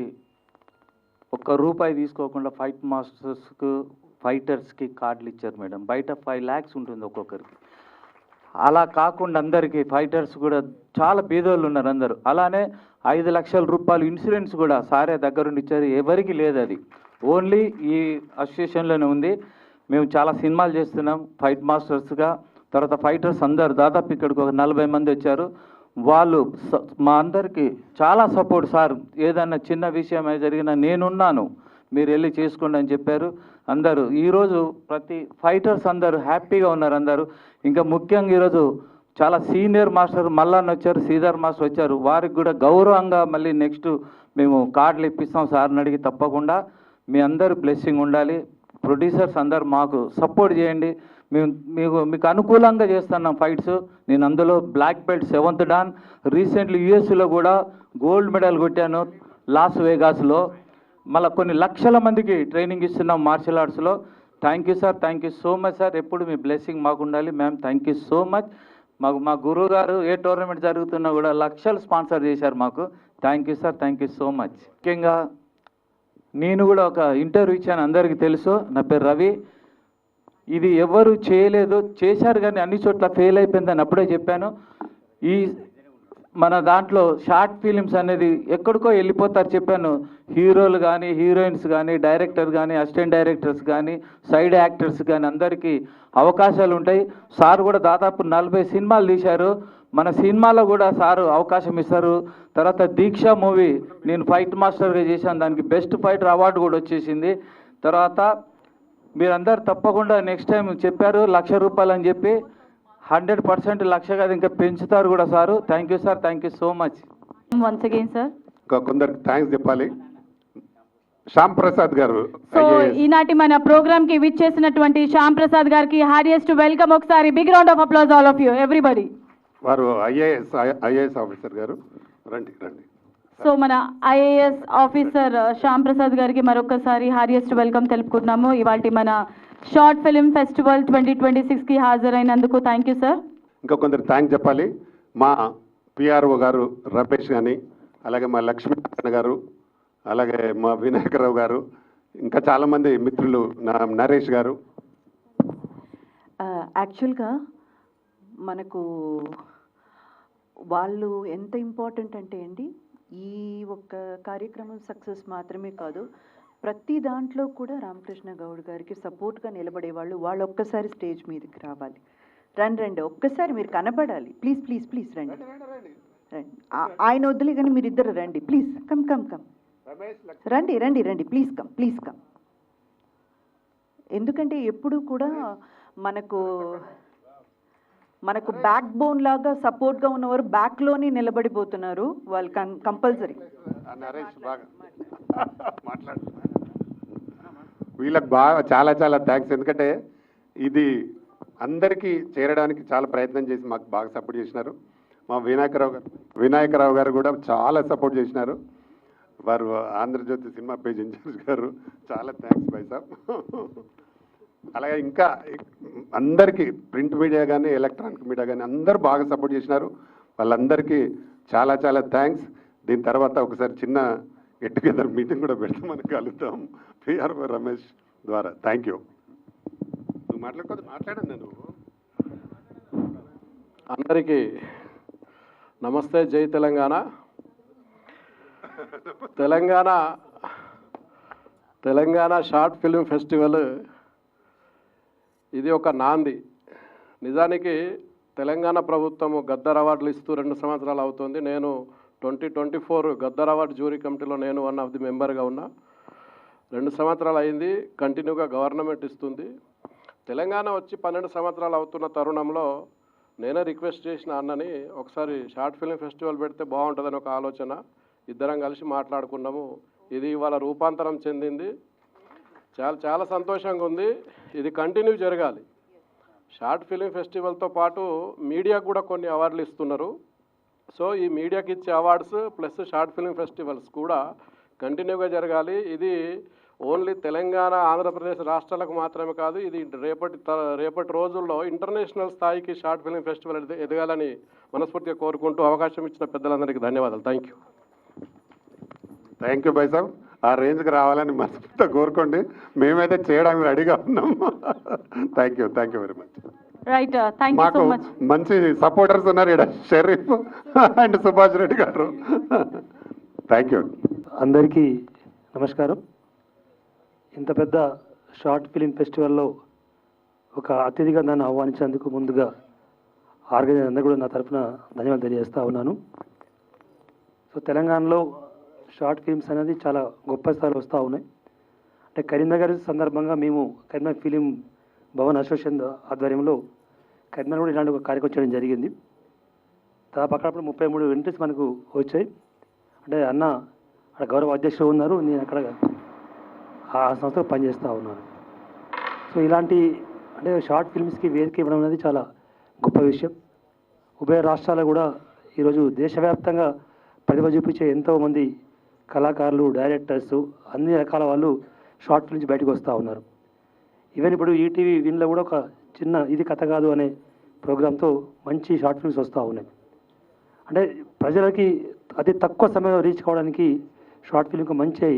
₹1 తీసుకోకుండా ఫైట్ మాస్టర్స్కు ఫైటర్స్కి కార్డులు ఇచ్చారు మేడం. బయట 5 lakhs ఉంటుంది ఒక్కొక్కరికి. అలా కాకుండా అందరికీ ఫైటర్స్ కూడా చాలా పేదోళ్ళు ఉన్నారు అందరూ. అలానే 5 లక్షల రూపాయలు ఇన్సూరెన్స్ కూడా సారే దగ్గరుండి ఇచ్చారు. ఎవరికి లేదు, అది ఓన్లీ ఈ అసోసియేషన్లోనే ఉంది. మేము చాలా సినిమాలు చేస్తున్నాం ఫైట్ మాస్టర్స్గా. తర్వాత ఫైటర్స్ అందరు దాదాపు ఇక్కడికి ఒక 40 మంది వచ్చారు. వాళ్ళు మా అందరికీ చాలా సపోర్ట్. సార్ ఏదన్నా చిన్న విషయం జరిగినా నేనున్నాను, మీరు వెళ్ళి చేసుకోండి అని చెప్పారు అందరూ. ఈరోజు ప్రతి ఫైటర్స్ అందరూ హ్యాపీగా ఉన్నారు అందరూ. ఇంకా ముఖ్యంగా ఈరోజు చాలా సీనియర్ మాస్టర్ మల్లన్న వచ్చారు, శ్రీధర్ మాస్టర్ వచ్చారు. వారికి కూడా గౌరవంగా మళ్ళీ నెక్స్ట్ మేము కార్డులు ఇప్పిస్తాం సార్ని అడిగి. తప్పకుండా మీ అందరూ బ్లెస్సింగ్ ఉండాలి. ప్రొడ్యూసర్స్ అందరు మాకు సపోర్ట్ చేయండి. మీకు అనుకూలంగా చేస్తున్నాం ఫైట్స్. నేను అందులో black belt 7th don, recently యూఎస్లో కూడా గోల్డ్ మెడల్ కొట్టాను లాస్ వేగాస్లో. మళ్ళీ కొన్ని లక్షల మందికి ట్రైనింగ్ ఇస్తున్నాం మార్షల్ ఆర్ట్స్లో. Thank you sir, thank you so much sir. ఎప్పుడు మీ బ్లెస్సింగ్ మాకు ఉండాలి ma'am. Thank you so much. మా గురువు గారు ఏ టోర్నమెంట్ జరుగుతున్నా కూడా లక్షలు స్పాన్సర్ చేశారు మాకు. Thank you sir, thank you so much. ముఖ్యంగా నేను కూడా ఒక ఇంటర్వ్యూ ఇచ్చాను, అందరికీ తెలుసు. నా పేరు రవి. ఇది ఎవరు చేయలేదు, చేశారు కానీ అన్ని చోట్ల ఫెయిల్ అయిపోయిందని అప్పుడే చెప్పాను. ఈ మన దాంట్లో షార్ట్ ఫిలిమ్స్ అనేది ఎక్కడికో వెళ్ళిపోతారు చెప్పాను. హీరోలు కానీ హీరోయిన్స్ కానీ డైరెక్టర్ కానీ అసిస్టెంట్ డైరెక్టర్స్ కానీ సైడ్ యాక్టర్స్ కానీ అందరికీ అవకాశాలు ఉంటాయి. సార్ కూడా దాదాపు 40 సినిమాలు తీశారు. మన సినిమాలో కూడా సారు అవకాశం ఇస్తారు. తర్వాత దీక్ష మూవీ నేను ఫైట్ మాస్టర్గా చేశాను, దానికి బెస్ట్ ఫైటర్ అవార్డు కూడా వచ్చేసింది. తర్వాత మీరందరూ తప్పకుండా నెక్స్ట్ టైం చెప్పారు ₹1,00,000 అని చెప్పి 100% 1,00,000 కాదు ఇంకా పెంచుతారు కూడా sir. Thank you sir, thank you so much. Once again sir. కొందరికి థ్యాంక్స్ చెప్పాలి. శ్యామ్ ప్రసాద్ గారు సో IAS. ఈనాటి మన ప్రోగ్రామ్ కి విచ్చేసినటువంటి శ్యామ్ ప్రసాద్ గారికి హార్డియెస్ట్ వెల్కమ్. ఒకసారి big round of applause all of you everybody. వారు ఐఏఎస్ ఆఫీసర్ గారు. రండి రండి. సో మన ఐఏఎస్ ఆఫీసర్ శ్యామ్ ప్రసాద్ గారికి మరొకసారి హార్డియెస్ట్ వెల్కమ్ తెలుపుకుంటున్నాము. ఇవాళ మన షార్ట్ ఫిల్మ్ ఫెస్టివల్ 2026కి హాజరైనందుకు థ్యాంక్ యూ సార్. ఇంకా కొందరు థ్యాంక్స్ చెప్పాలి. మా పిఆర్ఓ గారు రమేష్ కానీ, అలాగే మా లక్ష్మీనారాయణ గారు, అలాగే మా వినాయకరావు గారు, ఇంకా చాలామంది మిత్రులు, నరేష్ గారు. యాక్చువల్గా మనకు వాళ్ళు ఎంత ఇంపార్టెంట్ అంటే అండి, ఈ ఒక్క కార్యక్రమం సక్సెస్ మాత్రమే కాదు, ప్రతి దాంట్లో కూడా రామకృష్ణ గౌడ్ గారికి సపోర్ట్గా నిలబడేవాళ్ళు. వాళ్ళు ఒక్కసారి స్టేజ్ మీదకి రావాలి. రండి ఒక్కసారి మీరు కనబడాలి. ప్లీజ్ ప్లీజ్ ప్లీజ్ రండి రండి. ఆయన వద్దులే కానీ మీరు ఇద్దరు రండి ప్లీజ్. కమ్ రండి రండి రండి ప్లీజ్ కమ్. ఎందుకంటే ఎప్పుడు కూడా మనకు బ్యాక్ బోన్ లాగా సపోర్ట్గా ఉన్నవారు బ్యాక్లోనే నిలబడిపోతున్నారు. వాళ్ళు కంపల్సరీ వీళ్ళకి బాగా చాలా చాలా థ్యాంక్స్. ఎందుకంటే ఇది అందరికీ చేరడానికి చాలా ప్రయత్నం చేసి మాకు బాగా సపోర్ట్ చేసినారు. మా వినాయకరావు గారు కూడా చాలా సపోర్ట్ చేసినారు. వారు ఆంధ్రజ్యోతి సినిమా పేజ్ ఇన్ఛార్జ్ గారు, చాలా థ్యాంక్స్ భాయ్ సాబ్. అలాగే ఇంకా అందరికీ ప్రింట్ మీడియా కానీ ఎలక్ట్రానిక్ మీడియా కానీ అందరూ బాగా సపోర్ట్ చేసినారు. వాళ్ళందరికీ చాలా చాలా థ్యాంక్స్. దీని తర్వాత ఒకసారి చిన్న గెట్ టుగెదర్ మీటింగ్ కూడా పెడతాం, మనం కలుద్దాం పిఆర్ఓ రమేష్ ద్వారా. Thank you. నువ్వు మాట్లాడండి. నేను అందరికీ నమస్తే. జై Telangana. Telangana short film festival ఇది ఒక నాంది. నిజానికి తెలంగాణ ప్రభుత్వము గద్దర్ అవార్డులు ఇస్తూ 2 సంవత్సరాలు అవుతుంది. నేను 2024 గద్దర్ అవార్డు జ్యూరీ కమిటీలో నేను వన్ ఆఫ్ ది మెంబర్గా ఉన్నా. 2 సంవత్సరాలు అయింది. కంటిన్యూగా గవర్నమెంట్ ఇస్తుంది. తెలంగాణ వచ్చి 12 సంవత్సరాలు అవుతున్న తరుణంలో నేనే రిక్వెస్ట్ చేసిన అన్నని ఒకసారి షార్ట్ ఫిల్మ్ ఫెస్టివల్ పెడితే బాగుంటుందని ఒక ఆలోచన. ఇద్దరం కలిసి మాట్లాడుకున్నాము. ఇది ఇవాళ రూపాంతరం చెందింది. చాలా సంతోషంగా ఉంది. ఇది కంటిన్యూ జరగాలి. షార్ట్ ఫిల్మ్ ఫెస్టివల్తో పాటు మీడియాకు కూడా కొన్ని అవార్డులు ఇస్తున్నారు. సో ఈ మీడియాకి ఇచ్చే awards plus short film festivals కూడా కంటిన్యూగా జరగాలి. ఇది ఓన్లీ తెలంగాణ, ఆంధ్రప్రదేశ్ రాష్ట్రాలకు మాత్రమే కాదు, ఇది రేపటి రోజుల్లో ఇంటర్నేషనల్ స్థాయికి షార్ట్ ఫిల్మ్ ఫెస్టివల్ ఎదగాలని మనస్ఫూర్తిగా కోరుకుంటూ అవకాశం ఇచ్చిన పెద్దలందరికీ ధన్యవాదాలు. థ్యాంక్ యూ భాయ్ సాబ్. ఆ రేంజ్కి రావాలని మనస్ఫూర్తిగా కోరుకోండి. మేమైతే చేయడానికి రెడీగా ఉన్నాము. Thank you very much. Right, thank you so much. మంచి సపోర్టర్స్ ఉన్నారు ఇక్కడ, షరీఫ్ అండ్ సుభాష్ రెడ్డి గారు. Thank you. అందరికీ నమస్కారం. ఇంత పెద్ద షార్ట్ ఫిలిం ఫెస్టివల్లో ఒక అతిథిగా నన్ను ఆహ్వానించినందుకు ముందుగా ఆర్గనైజర్ అందరూ కూడా నా తరఫున ధన్యవాదాలు తెలియజేస్తూ ఉన్నాను. సో తెలంగాణలో షార్ట్ ఫిల్మ్స్ అనేది చాలా గొప్ప స్థాయిలో వస్తూ ఉన్నాయి. అంటే కరీంనగర్ సందర్భంగా మేము కరీంనగర్ ఫిలిం భవన్ అసోసియేషన్ ఆధ్వర్యంలో కరీంనగర్ కూడా ఇలాంటి ఒక కార్యక్రమం చేయడం జరిగింది. దాదాపు అక్కడ 33 ఎంట్రీస్ మనకు వచ్చాయి. అంటే అన్న అక్కడ గౌరవ అధ్యక్షులు ఉన్నారు, నేను అక్కడ ఆ సంస్థలో పనిచేస్తూ ఉన్నాను. సో ఇలాంటి అంటే షార్ట్ ఫిల్మ్స్కి వేదిక ఇవ్వడం అనేది చాలా గొప్ప విషయం. ఉభయ రాష్ట్రాలు కూడా ఈరోజు దేశవ్యాప్తంగా ప్రతిభ చూపించే ఎంతోమంది కళాకారులు, డైరెక్టర్స్, అన్ని రకాల వాళ్ళు షార్ట్ ఫిల్మ్స్ బయటకు వస్తూ ఉన్నారు. ఈవెన్ ఇప్పుడు ఈటీవీ విన్లో కూడా ఒక చిన్న ఇది కథ కాదు అనే ప్రోగ్రాంతో మంచి షార్ట్ ఫిల్మ్స్ వస్తూ ఉన్నాయి. అంటే ప్రజలకి అతి తక్కువ సమయంలో రీచ్ కావడానికి షార్ట్ ఫిల్మ్కి మంచి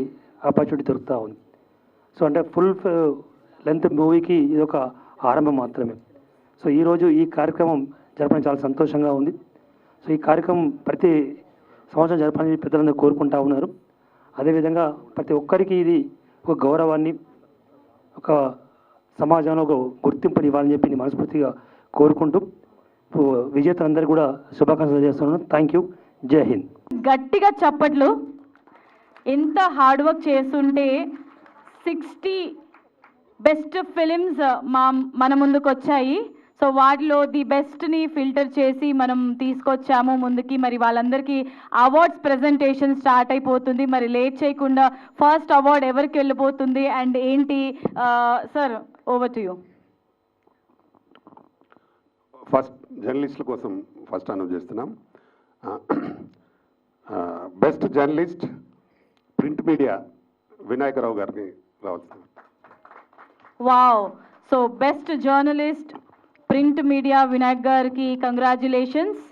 ఆపర్చునిటీ దొరుకుతూ ఉంది. సో అంటే ఫుల్ లెంత్ మూవీకి ఇది ఒక ఆరంభం మాత్రమే. సో ఈరోజు ఈ కార్యక్రమం జరపడం చాలా సంతోషంగా ఉంది. సో ఈ కార్యక్రమం ప్రతి సంవత్సరం జరపాలని పెద్దలందరూ కోరుకుంటా ఉన్నారు. అదేవిధంగా ప్రతి ఒక్కరికి ఇది ఒక గౌరవాన్ని, ఒక సమాజంలో ఒక గుర్తింపుని ఇవ్వాలని చెప్పి నేను మనస్ఫూర్తిగా కోరుకుంటూ విజేతలందరూ కూడా శుభాకాంక్షలు చేస్తున్నాను. Thank you. జై హింద్. గట్టిగా చప్పట్లు. ఎంత హార్డ్ వర్క్ చేస్తుంటే 60 బెస్ట్ ఫిలిమ్స్ మన ముందుకు వచ్చాయి. సో సో వాటిలో ది బెస్ట్ని ఫిల్టర్ చేసి మనం తీసుకొచ్చాము ముందుకి. మరి వాళ్ళందరికీ అవార్డ్స్ ప్రెజెంటేషన్ స్టార్ట్ అయిపోతుంది. మరి లేట్ చేయకుండా ఫస్ట్ అవార్డ్ ఎవరికి వెళ్ళిపోతుంది అండ్ ఏంటి? Sir, over to you. First జర్నలిస్టుల కోసం ఫస్ట్ అనౌన్స్ చేస్తున్నాం. Best journalist print media Vinayaka Rao గారిని రావాల్సింది. Wow. So best journalist print media Vinayak గారికి కంగ్రాచులేషన్స్.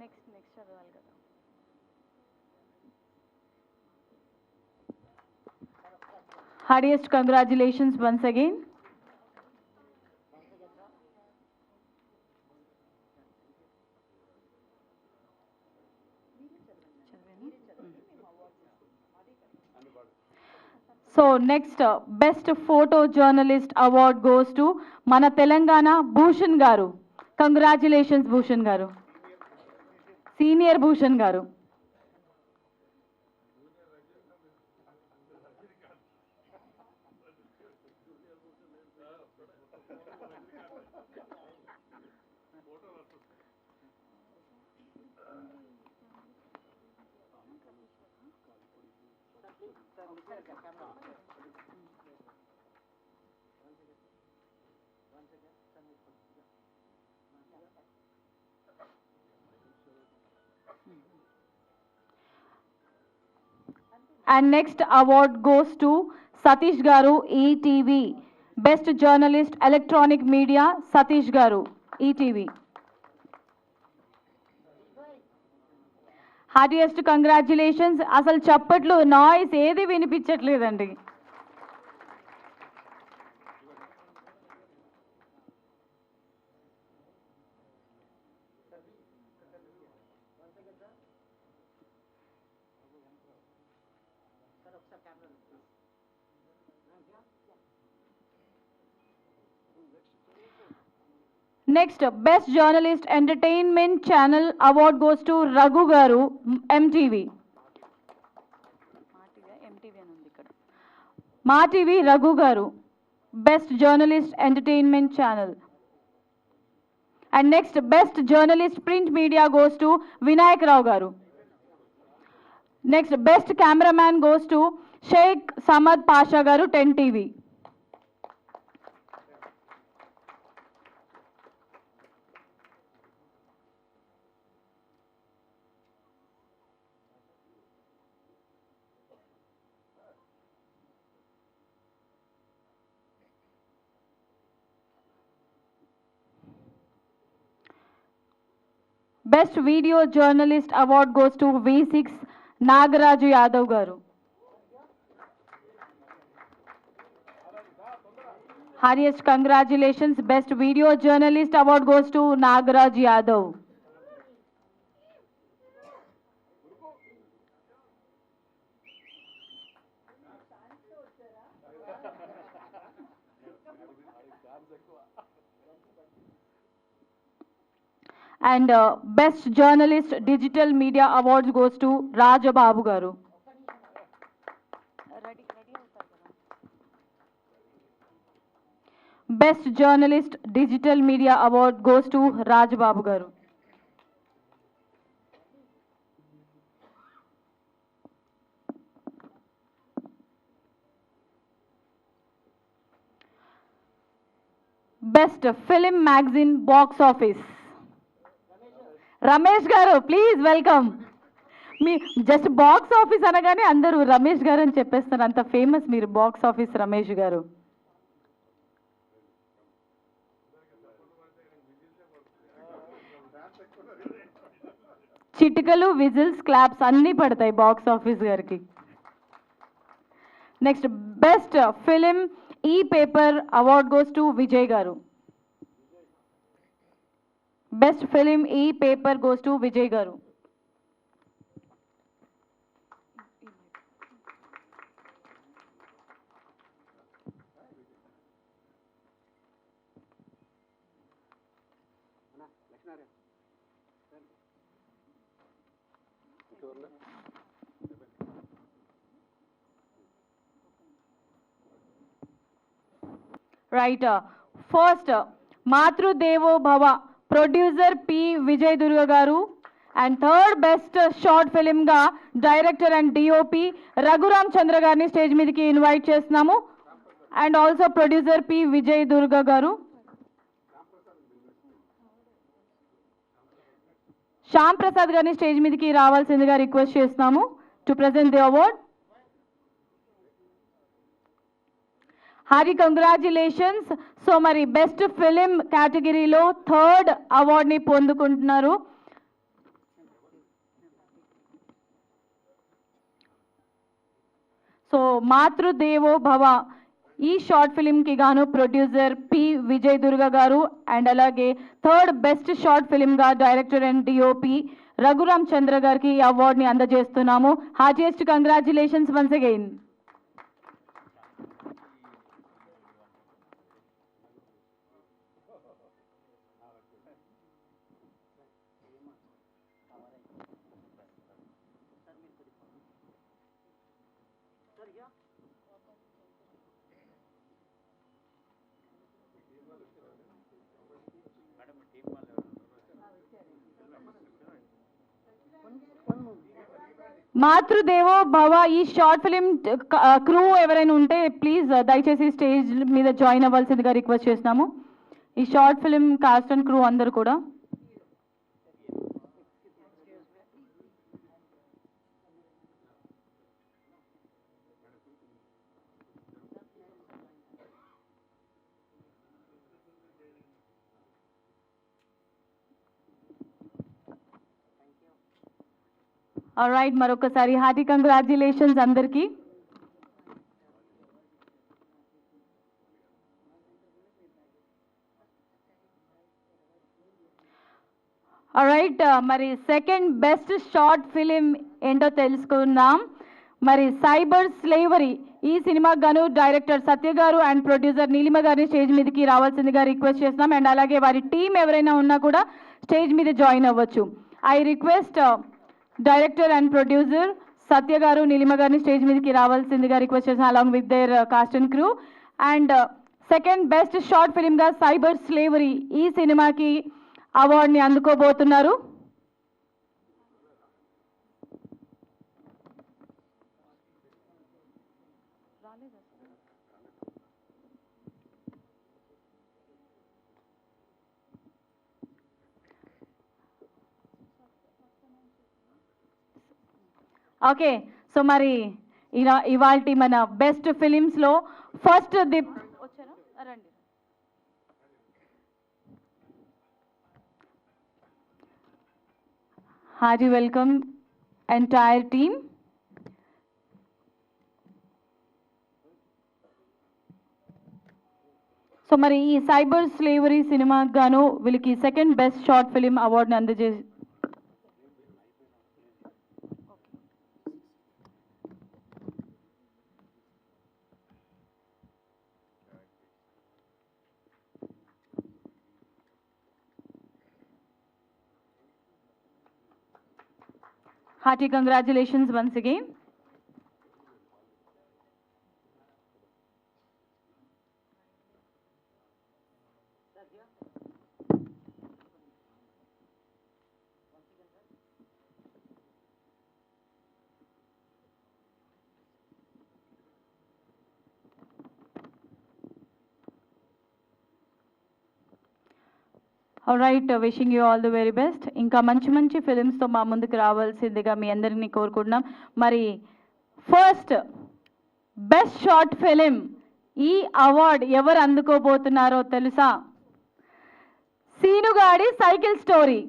నెక్స్ట్ చదవాలి కదా. Heartiest congratulations once again. So next, best photo journalist award goes to Mana Telangana Bhushan Garu. Congratulations Bhushan Garu. Senior Bhushan Garu. And next award goes to Satish Garu, ETV. Best Journalist Electronic Media, Satish Garu, ETV. Heartiest congratulations. అసలు చప్పట్లు noise ఏది వినిపించట్లేదండి. Next, Best Journalist Entertainment Channel Award goes to Raghu Garu, MTV. Ma TV Raghu Garu, Best Journalist Entertainment Channel. And next, Best Journalist Print Media goes to Vinayak Rao Garu. Next, Best Cameraman goes to Sheikh Samad Pasha Garu, 10 TV. Best Video Journalist Award goes to V6 Nagaraju Yadav Garu. Highest congratulations. Best Video Journalist Award goes to Nagaraj Yadav. And Best Journalist Digital Media Awards goes to Raja Babu Garu. Best Journalist Digital Media Award goes to Raj Babu Garu. Best Film Magazine Box Office. Ramesh గారు, please welcome. Me just box office అనగానే అందరూ రమేష్ గారు అని చెప్పేస్తారు, అంత famous మీరు box office Ramesh గారు. చిటికలు, whistles, claps అన్నీ పడతాయి బాక్స్ ఆఫీస్ గారికి. Next best film E paper award goes to Vijay garu. Best Film E-Paper goes to Vijay Garu. Right. First Matrudevo Bhava producer P Vijay Durga garu. And third best short ఫిలింగా director and DOP Raghuram Chandra గారిని stage మీదకి invite చేస్తున్నాము. And also producer P Vijay Durga garu. Shyam Prasad గారిని stage మీదకి రావాల్సిందిగా request చేస్తున్నాము to present the award. Hearty congratulations. So మరి best film కేటగిరీలో థర్డ్ అవార్డ్ని పొందుకుంటున్నారు. సో మాతృదేవో భవ ఈ షార్ట్ ఫిలింకి గాను producer P Vijay Durga garu and అలాగే థర్డ్ బెస్ట్ షార్ట్ ఫిలింగా director and DOP Raghuram Chandra గారికి ఈ అవార్డ్ని అందజేస్తున్నాము. Heartiest congratulations once again. Matrudevo Bhava ఈ షార్ట్ ఫిలిం క్రూ ఎవరైనా ఉంటే ప్లీజ్ దయచేసి స్టేజ్ మీద జాయిన్ అవ్వాల్సిందిగా రిక్వెస్ట్ చేస్తున్నాము. ఈ short film cost and crew అందరూ కూడా. ఆల్రైట్, మరొకసారి హార్టీ కంగ్రాచులేషన్స్ అందరికీ. ఆల్రైట్, మరి సెకండ్ బెస్ట్ షార్ట్ ఫిలిం ఏంటో తెలుసుకుందాం. మరి సైబర్ స్లేవరీ ఈ సినిమాకు గాను డైరెక్టర్ సత్య గారు అండ్ ప్రొడ్యూసర్ నీలిమ గారిని స్టేజ్ మీదకి రావాల్సిందిగా రిక్వెస్ట్ చేస్తున్నాం. అండ్ అలాగే వారి టీం ఎవరైనా ఉన్నా కూడా స్టేజ్ మీద జాయిన్ అవ్వచ్చు. I request director and producer Satya garu Neelima గారిని స్టేజ్ మీదకి రావాల్సిందిగా రిక్వెస్ట్ చేసిన along with their cast and crew. And second best short ఫిలింగా సైబర్ స్లేవరీ ఈ సినిమాకి అవార్డుని అందుకోబోతున్నారు. ఓకే, సో మరి ఇవాల్టి మన బెస్ట్ ఫిలిమ్స్లో ఫస్ట్ ది రండి. Hearty welcome entire team. So మరి ఈ సైబర్ స్లేవరీ సినిమాకి గాను వీళ్ళకి సెకండ్ బెస్ట్ షార్ట్ ఫిలిం అవార్డుని అందజేసి hearty congratulations once again. Alright, wishing you all the very best. ఇంకా మంచి మంచి ఫిలిమ్స్తో మా ముందుకు రావాల్సిందిగా మీ అందరినీ కోరుకుంటున్నాం. మరి ఫస్ట్ బెస్ట్ షార్ట్ ఫిలిం ఈ అవార్డ్ ఎవరు అందుకోబోతున్నారో తెలుసా? సీనుగాడి సైకిల్ స్టోరీ.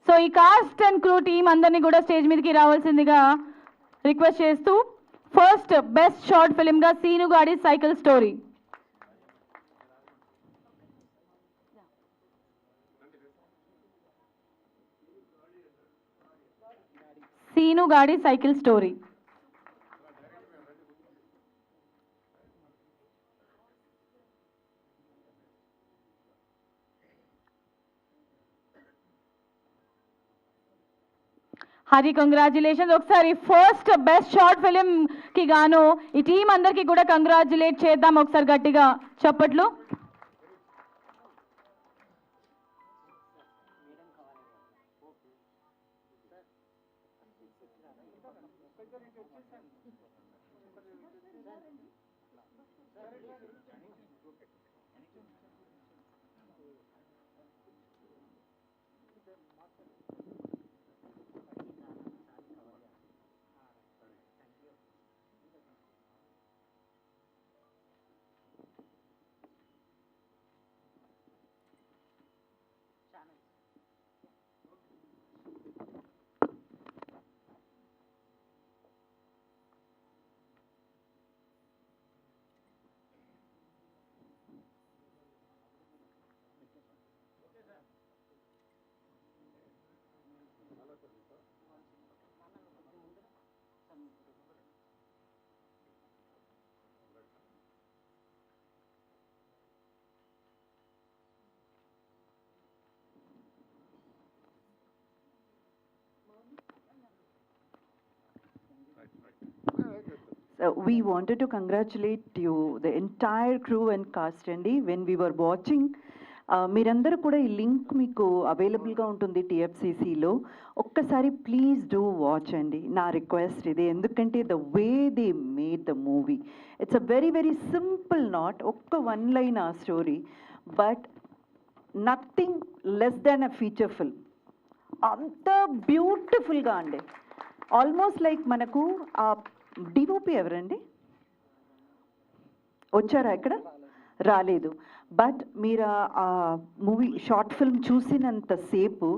సో ఈ కాస్ట్ అండ్ క్రూ టీం అందరినీ కూడా స్టేజ్ మీదకి రావాల్సిందిగా రిక్వెస్ట్ చేస్తూ ఫస్ట్ బెస్ట్ షార్ట్ ఫిలింగా సీనుగాడి సైకిల్ స్టోరీ. సీనుగాడి సైకిల్ స్టోరీ. Hearty congratulations. ఒకసారి ఫస్ట్ బెస్ట్ షార్ట్ ఫిలిం కి గాను ఈ టీం అందరికీ కూడా కంగ్రాచులేట్ చేద్దాం ఒకసారి గట్టిగా చప్పట్లు. We wanted to congratulate you, the entire crew and cast అండి. When we were watching, మీరందరూ కూడా ఈ లింక్ మీకు అవైలబుల్గా ఉంటుంది TFCCలో. ఒక్కసారి ప్లీజ్ డూ వాచ్ అండి, నా రిక్వెస్ట్ ఇది. ఎందుకంటే the way they made the movie, it's a very very simple, not ఒక్క వన్ లైన్ ఆ story, but nothing less than a feature film. అంత బ్యూటిఫుల్గా అండి. ఆల్మోస్ట్ లైక్ మనకు ఆ డిఓపి ఎవరండి వచ్చారా? ఇక్కడ రాలేదు. బట్ మీరు ఆ మూవీ షార్ట్ ఫిల్మ్ చూసినంతసేపు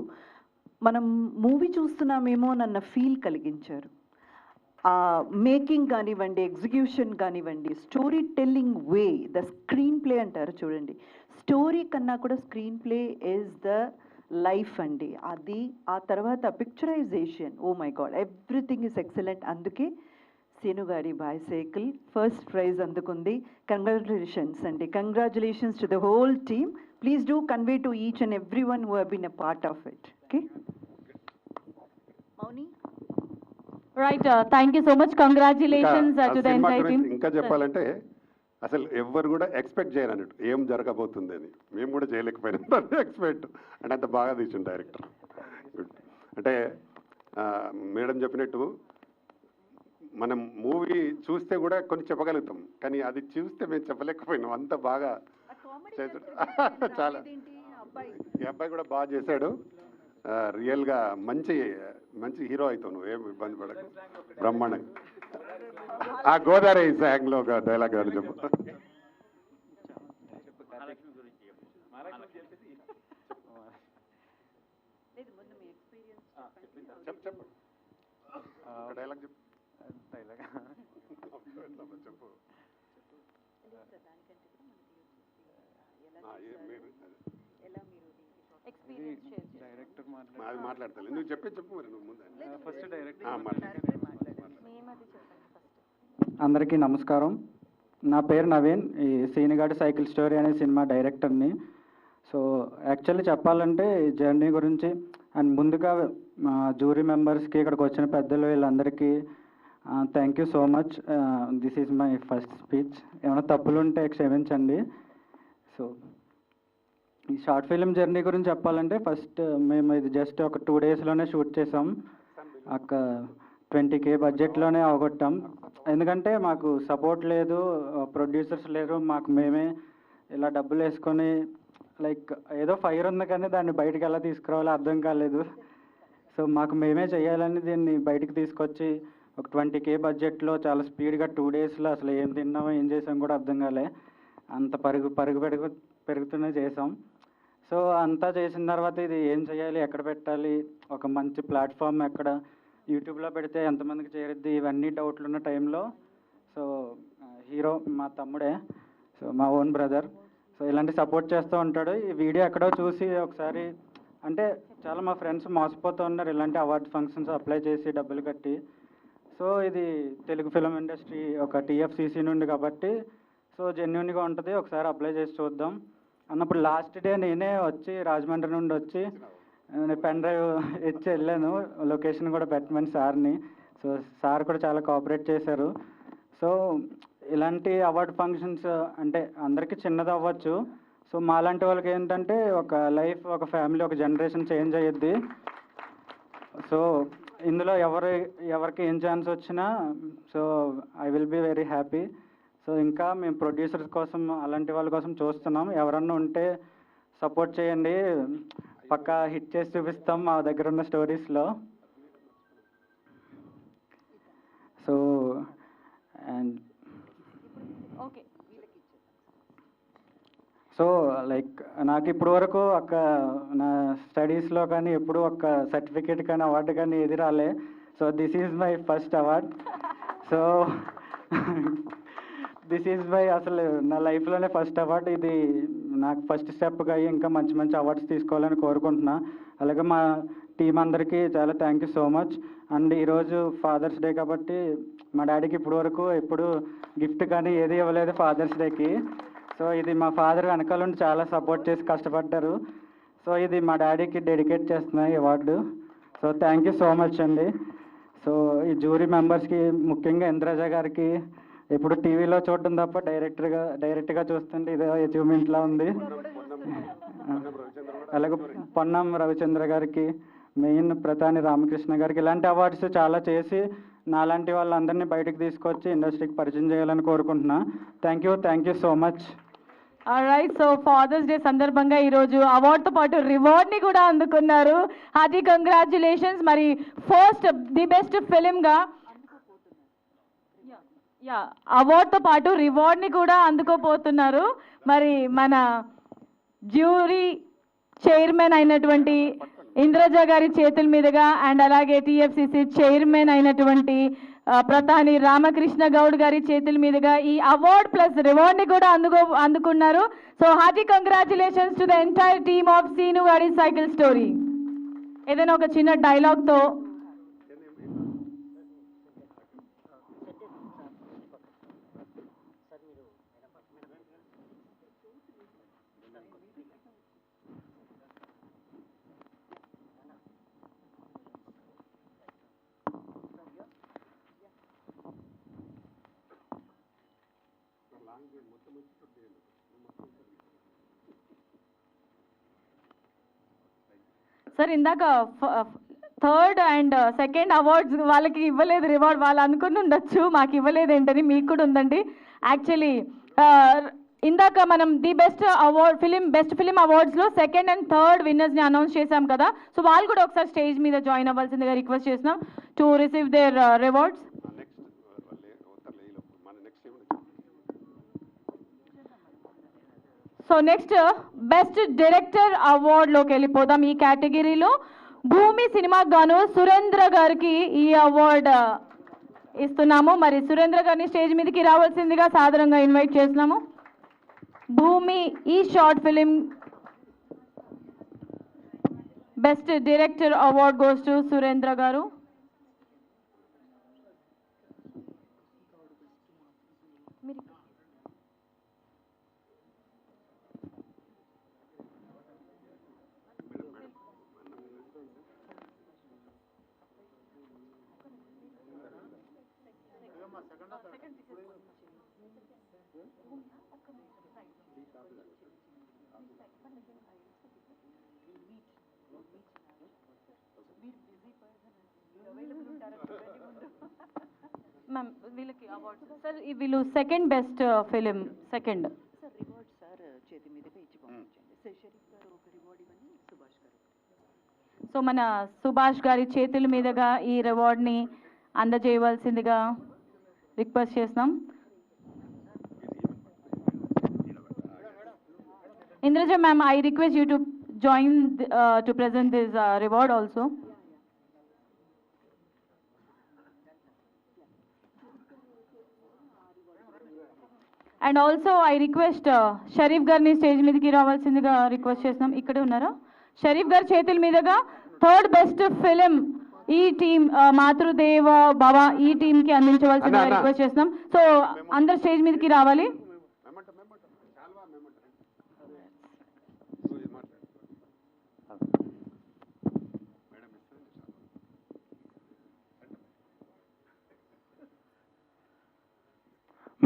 మనం మూవీ చూస్తున్నామేమో అన్న ఫీల్ కలిగించారు. ఆ మేకింగ్ కానివ్వండి, ఎగ్జిక్యూషన్ కానివ్వండి, story telling way, the screen play అంటారు చూడండి, స్టోరీ కన్నా కూడా screen play is the life అండి. అది ఆ తర్వాత picturisation, oh my God, everything is excellent. అందుకే సీను గారి బైసైకిల్ ఫస్ట్ ప్రైజ్ అందుకుంది. కంగ్రాచులేషన్స్ అండి, congratulations to the whole team. Please do convey to each and every one who have been a part of it. Okay Mouni, right, thank you so much. Congratulations to the entire team. ఇంకా చెప్పాలంటే అసలు ఎవ్వరు కూడా expect చేయరు అన్నట్టు ఏం జరగబోతుంది అని. మేము కూడా చేయలేకపోయినాం ఎక్స్పెక్ట్. అంటే అంత బాగా తీసిండు డైరెక్టర్. అంటే మేడం చెప్పినట్టు మనం మూవీ చూస్తే కూడా కొన్ని చెప్పగలుగుతాం, కానీ అది చూస్తే మేము చెప్పలేకపోయినాం. అంత బాగా చేశాడు. చాలా ఈ అబ్బాయి కూడా బాగా చేశాడు. రియల్గా మంచి మంచి హీరో అవుతావు నువ్వు, ఏం ఇబ్బంది పడకు. బ్రహ్మాండంగా ఆ గోదావరి సాంగ్లో ఒక డైలాగ్ అని చెప్పు. చెప్పు డైలాగ్ చెప్పు. చెప్పు. అది మాట్లాడతాను. నువ్వు చెప్పు మరి. నువ్వు ముందు ఫస్ట్ అందరికీ నమస్కారం. నా పేరు నవీన్, ఈ సీనిగాడి సైకిల్ స్టోరీ అనే సినిమా డైరెక్టర్ని. సో యాక్చువల్లీ చెప్పాలంటే ఈ జర్నీ గురించి అండ్ ముందుగా మా జ్యూరీ మెంబర్స్కి, ఇక్కడికి వచ్చిన పెద్దలు వీళ్ళందరికీ thank you so much. This is my first speech. ఏమైనా తప్పులు ఉంటే క్షమించండి. సో ఈ షార్ట్ ఫిల్మ్ జర్నీ గురించి చెప్పాలంటే ఫస్ట్ మేము ఇది జస్ట్ ఒక 2 డేస్లోనే షూట్ చేసాం. ఒక 20K బడ్జెట్లోనే అవగొట్టాం. ఎందుకంటే మాకు సపోర్ట్ లేదు, ప్రొడ్యూసర్స్ లేరు. మాకు మేమే ఇలా డబ్బులు వేసుకొని లైక్ ఏదో ఫైర్ ఉంది కానీ దాన్ని బయటకు ఎలా తీసుకురావాలో అర్థం కాలేదు. సో మాకు మేమే చేయాలని దీన్ని బయటకు తీసుకొచ్చి ఒక 20K బడ్జెట్లో చాలా స్పీడ్గా 2 డేస్లో అసలు ఏం తిన్నామో ఏం చేసాం కూడా అర్థం కాలే. అంత పెరుగుతూనే చేసాం. సో అంతా చేసిన తర్వాత ఇది ఏం చేయాలి, ఎక్కడ పెట్టాలి, ఒక మంచి ప్లాట్ఫామ్ ఎక్కడ, యూట్యూబ్లో పెడితే ఎంతమందికి చేరుద్ది, ఇవన్నీ డౌట్లు ఉన్న టైంలో సో హీరో మా తమ్ముడే, సో మా ఓన్ బ్రదర్, సో ఇలాంటి సపోర్ట్ చేస్తూ ఉంటాడు. ఈ వీడియో ఎక్కడో చూసి ఒకసారి అంటే చాలా మా ఫ్రెండ్స్ మోసపోతూ ఉన్నారు ఇలాంటి అవార్డ్ ఫంక్షన్స్ అప్లై చేసి డబ్బులు కట్టి. సో ఇది తెలుగు ఫిలిం ఇండస్ట్రీ ఒక TFCC నుండి కాబట్టి సో జెన్యున్గా ఉంటుంది, ఒకసారి అప్లై చేసి చూద్దాం అన్నప్పుడు లాస్ట్ డే నేనే వచ్చి రాజమండ్రి నుండి వచ్చి నేను పెన్ డ్రైవ్ ఇచ్చి వెళ్ళాను, లొకేషన్ కూడా పెట్టమని సార్ని. సో సార్ కూడా చాలా కోఆపరేట్ చేశారు. సో ఇలాంటి అవార్డ్ ఫంక్షన్స్ అంటే అందరికీ చిన్నది అవ్వచ్చు. సో మాలాంటి వాళ్ళకి ఏంటంటే ఒక లైఫ్, ఒక ఫ్యామిలీ, ఒక జనరేషన్ చేంజ్ అయ్యిద్ది. సో ఇందులో ఎవరికి ఏం ఛాన్స్ వచ్చినా so I will be very happy. So ఇంకా మేము ప్రొడ్యూసర్స్ కోసం అలాంటి వాళ్ళ కోసం చూస్తున్నాం. ఎవరన్నా ఉంటే సపోర్ట్ చేయండి, పక్కా హిట్ చేసి చూపిస్తాం మా దగ్గర ఉన్న స్టోరీస్లో. So and okay, so like నాకు ఇప్పుడు వరకు ఒక నా స్టడీస్లో కానీ ఎప్పుడు ఒక సర్టిఫికేట్ కానీ అవార్డు కానీ ఏది రాలే. So this is my first award. So this is my అసలు నా లైఫ్లోనే ఫస్ట్ అవార్డ్. ఇది నాకు ఫస్ట్ స్టెప్గా అయ్యి ఇంకా మంచి మంచి అవార్డ్స్ తీసుకోవాలని కోరుకుంటున్నా. అలాగే మా టీం అందరికీ చాలా thank you so much. And ఈరోజు ఫాదర్స్ డే కాబట్టి మా డాడీకి ఇప్పుడు వరకు ఎప్పుడు గిఫ్ట్ కానీ ఏది ఇవ్వలేదు ఫాదర్స్ డేకి. సో ఇది మా ఫాదర్ వెనకాల నుండి చాలా సపోర్ట్ చేసి కష్టపడ్డారు. సో ఇది మా డాడీకి డెడికేట్ చేస్తున్నా ఈ award. So thank you so much అండి. సో ఈ జ్యూరీ మెంబర్స్కి, ముఖ్యంగా ఇంద్రజ గారికి, ఎప్పుడు టీవీలో చూడటం తప్ప డైరెక్ట్గా చూస్తుంటే ఇదే అచీవ్మెంట్లా ఉంది. అలాగే పొన్నం రవిచంద్ర గారికి, మెయిన్ ప్రతాని రామకృష్ణ గారికి ఇలాంటి అవార్డ్స్ చాలా చేసి నాలాంటి వాళ్ళందరినీ బయటకు తీసుకొచ్చి ఇండస్ట్రీకి పరిచయం చేయాలని కోరుకుంటున్నా. Thank you so much. Alright, so Father's Day సందర్భంగా ఈరోజు అవార్డుతో పాటు రివార్డ్ని కూడా అందుకున్నారు. Hearty congratulations. మరి ఫస్ట్ ది బెస్ట్ ఫిలింగా అవార్డుతో పాటు రివార్డ్ని కూడా అందుకోపోతున్నారు. మరి మన జ్యూరీ చైర్మన్ అయినటువంటి ఇంద్రజ గారి చేతుల మీదుగా అండ్ అలాగే టీఎఫ్సిసి చైర్మన్ అయినటువంటి ప్రతాని రామకృష్ణ గౌడ్ గారి చేతుల మీదుగా ఈ అవార్డ్ ప్లస్ రివార్డ్ని కూడా అందుకున్నారు. So hearty congratulations to the entire team of Seenu గాడి సైకిల్ స్టోరీ. ఏదైనా ఒక చిన్న డైలాగ్తో సార్ ఇందాక థర్డ్ అండ్ సెకండ్ అవార్డ్స్ వాళ్ళకి ఇవ్వలేదు రివార్డ్, వాళ్ళు అనుకుని ఉండొచ్చు మాకు ఇవ్వలేదు ఏంటని. మీకు కూడా ఉందండి. యాక్చువల్లీ ఇందాక మనం ది బెస్ట్ ఫిలిం అవార్డ్స్లో సెకండ్ అండ్ థర్డ్ విన్నర్స్ని అనౌన్స్ చేశాం కదా. సో వాళ్ళు కూడా ఒకసారి స్టేజ్ మీద జాయిన్ అవ్వాల్సిందిగా రిక్వెస్ట్ చేస్తున్నాం to receive their rewards. So next best director అవార్డ్లోకి వెళ్ళిపోదాం. ఈ కేటగిరీలో భూమి సినిమాకు గాను సురేంద్ర గారికి ఈ అవార్డ్ ఇస్తున్నాము. మరి సురేంద్ర గారిని స్టేజ్ మీదకి రావాల్సిందిగా సాదరంగా ఇన్వైట్ చేస్తున్నాము. భూమి ఈ short film best director award goes to Surendra గారు. మ్యామ్ వీళ్ళకి అవార్డ్స్ సార్, వీళ్ళు second best film second sir reward sir చేతి మీదుగా ఇచ్చి పంపించండి. షరీఫ్ గారు ఒక రివార్డ్ ఇవ్వండి, సుభాష్ గారు. సో మన సుభాష్ గారి చేతుల మీదుగా ఈ రివార్డ్ని అందజేయవలసిందిగా రిక్వెస్ట్ చేస్తున్నాం. Indraja ma'am, I request you to join to present this reward also. And also I request Sharif garni stage మీదకి రావాల్సిందిగా రిక్వెస్ట్ చేస్తున్నాం. ఇక్కడే ఉన్నారా? షరీఫ్ గారి చేతుల మీదుగా థర్డ్ బెస్ట్ ఫిలిం ఈ టీమ్ మాతృదేవ భవ ఈ టీంకి అందించవలసిందిగా రిక్వెస్ట్ చేస్తున్నాం. సో అందరు స్టేజ్ మీదకి రావాలి.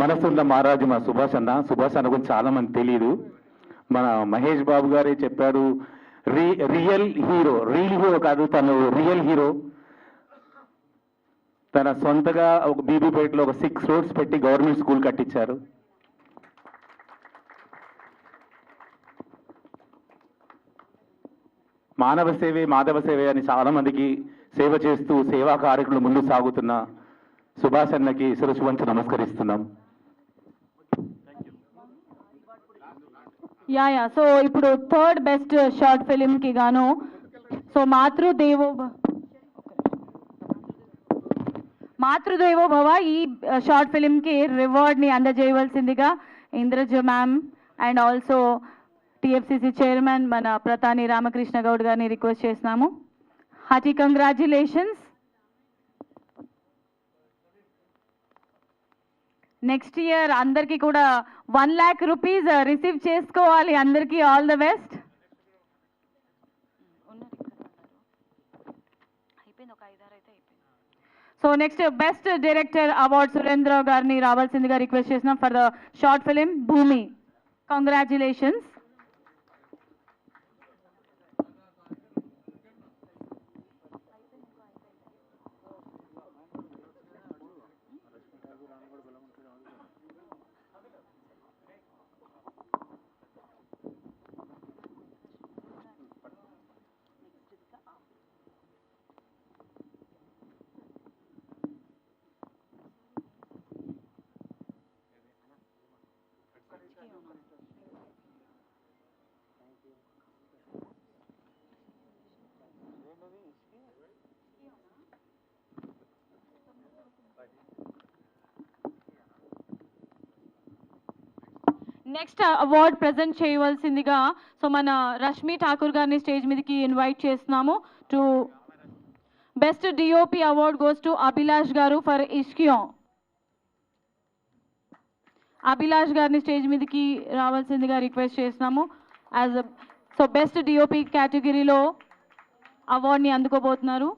మనసున్న మహారాజు మా సుభాష్ అన్న. సుభాష్ అన్న గురించి చాలా మంది తెలియదు. మన మహేష్ బాబు గారే చెప్పారు, రియల్ హీరో కాదు, తను రియల్ హీరో. తన సొంతగా ఒక బీబీపేటలో ఒక 6 roads పెట్టి గవర్నమెంట్ స్కూల్ కట్టించారు. మానవ సేవే మాధవ సేవే అని చాలా మందికి సేవ చేస్తూ సేవా కార్యక్రమాలు ముందు సాగుతున్న సుభాష్ అన్నకి శిరస్సు వంచి నమస్కరిస్తున్నాం. యా సో ఇప్పుడు థర్డ్ బెస్ట్ షార్ట్ ఫిలింకి గాను సో మాతృదేవో భవ ఈ షార్ట్ ఫిలింకి రివార్డ్ని అందజేయవలసిందిగా Indraja ma'am and also TFCC chairman మన ప్రతాని రామకృష్ణ గౌడ్ గారిని రిక్వెస్ట్ చేస్తున్నాము. Hearty congratulations. నెక్స్ట్ ఇయర్ అందరికీ కూడా 1 lakh rupees రిసీవ్ చేసుకోవాలి. అందరికీ all the best. So next best director award Surendra గారిని రావాల్సిందిగా రిక్వెస్ట్ చేస్తున్నాం ఫర్ ద షార్ట్ ఫిలిం భూమి. కంగ్రాచ్యులేషన్స్. నెక్స్ట్ అవార్డ్ ప్రజెంట్ చేయవలసిందిగా సో మన రష్మి ఠాకూర్ గారిని స్టేజ్ మీదకి ఇన్వైట్ చేస్తున్నాము. To best DOP award goes to Abhilash గారు ఫర్ ఇష్కియో. అభిలాష్ గారిని స్టేజ్ మీదకి రావాల్సిందిగా రిక్వెస్ట్ చేస్తున్నాము. సో బెస్ట్ డిఓపి కేటగిరీలో అవార్డ్ని అందుకోబోతున్నారు.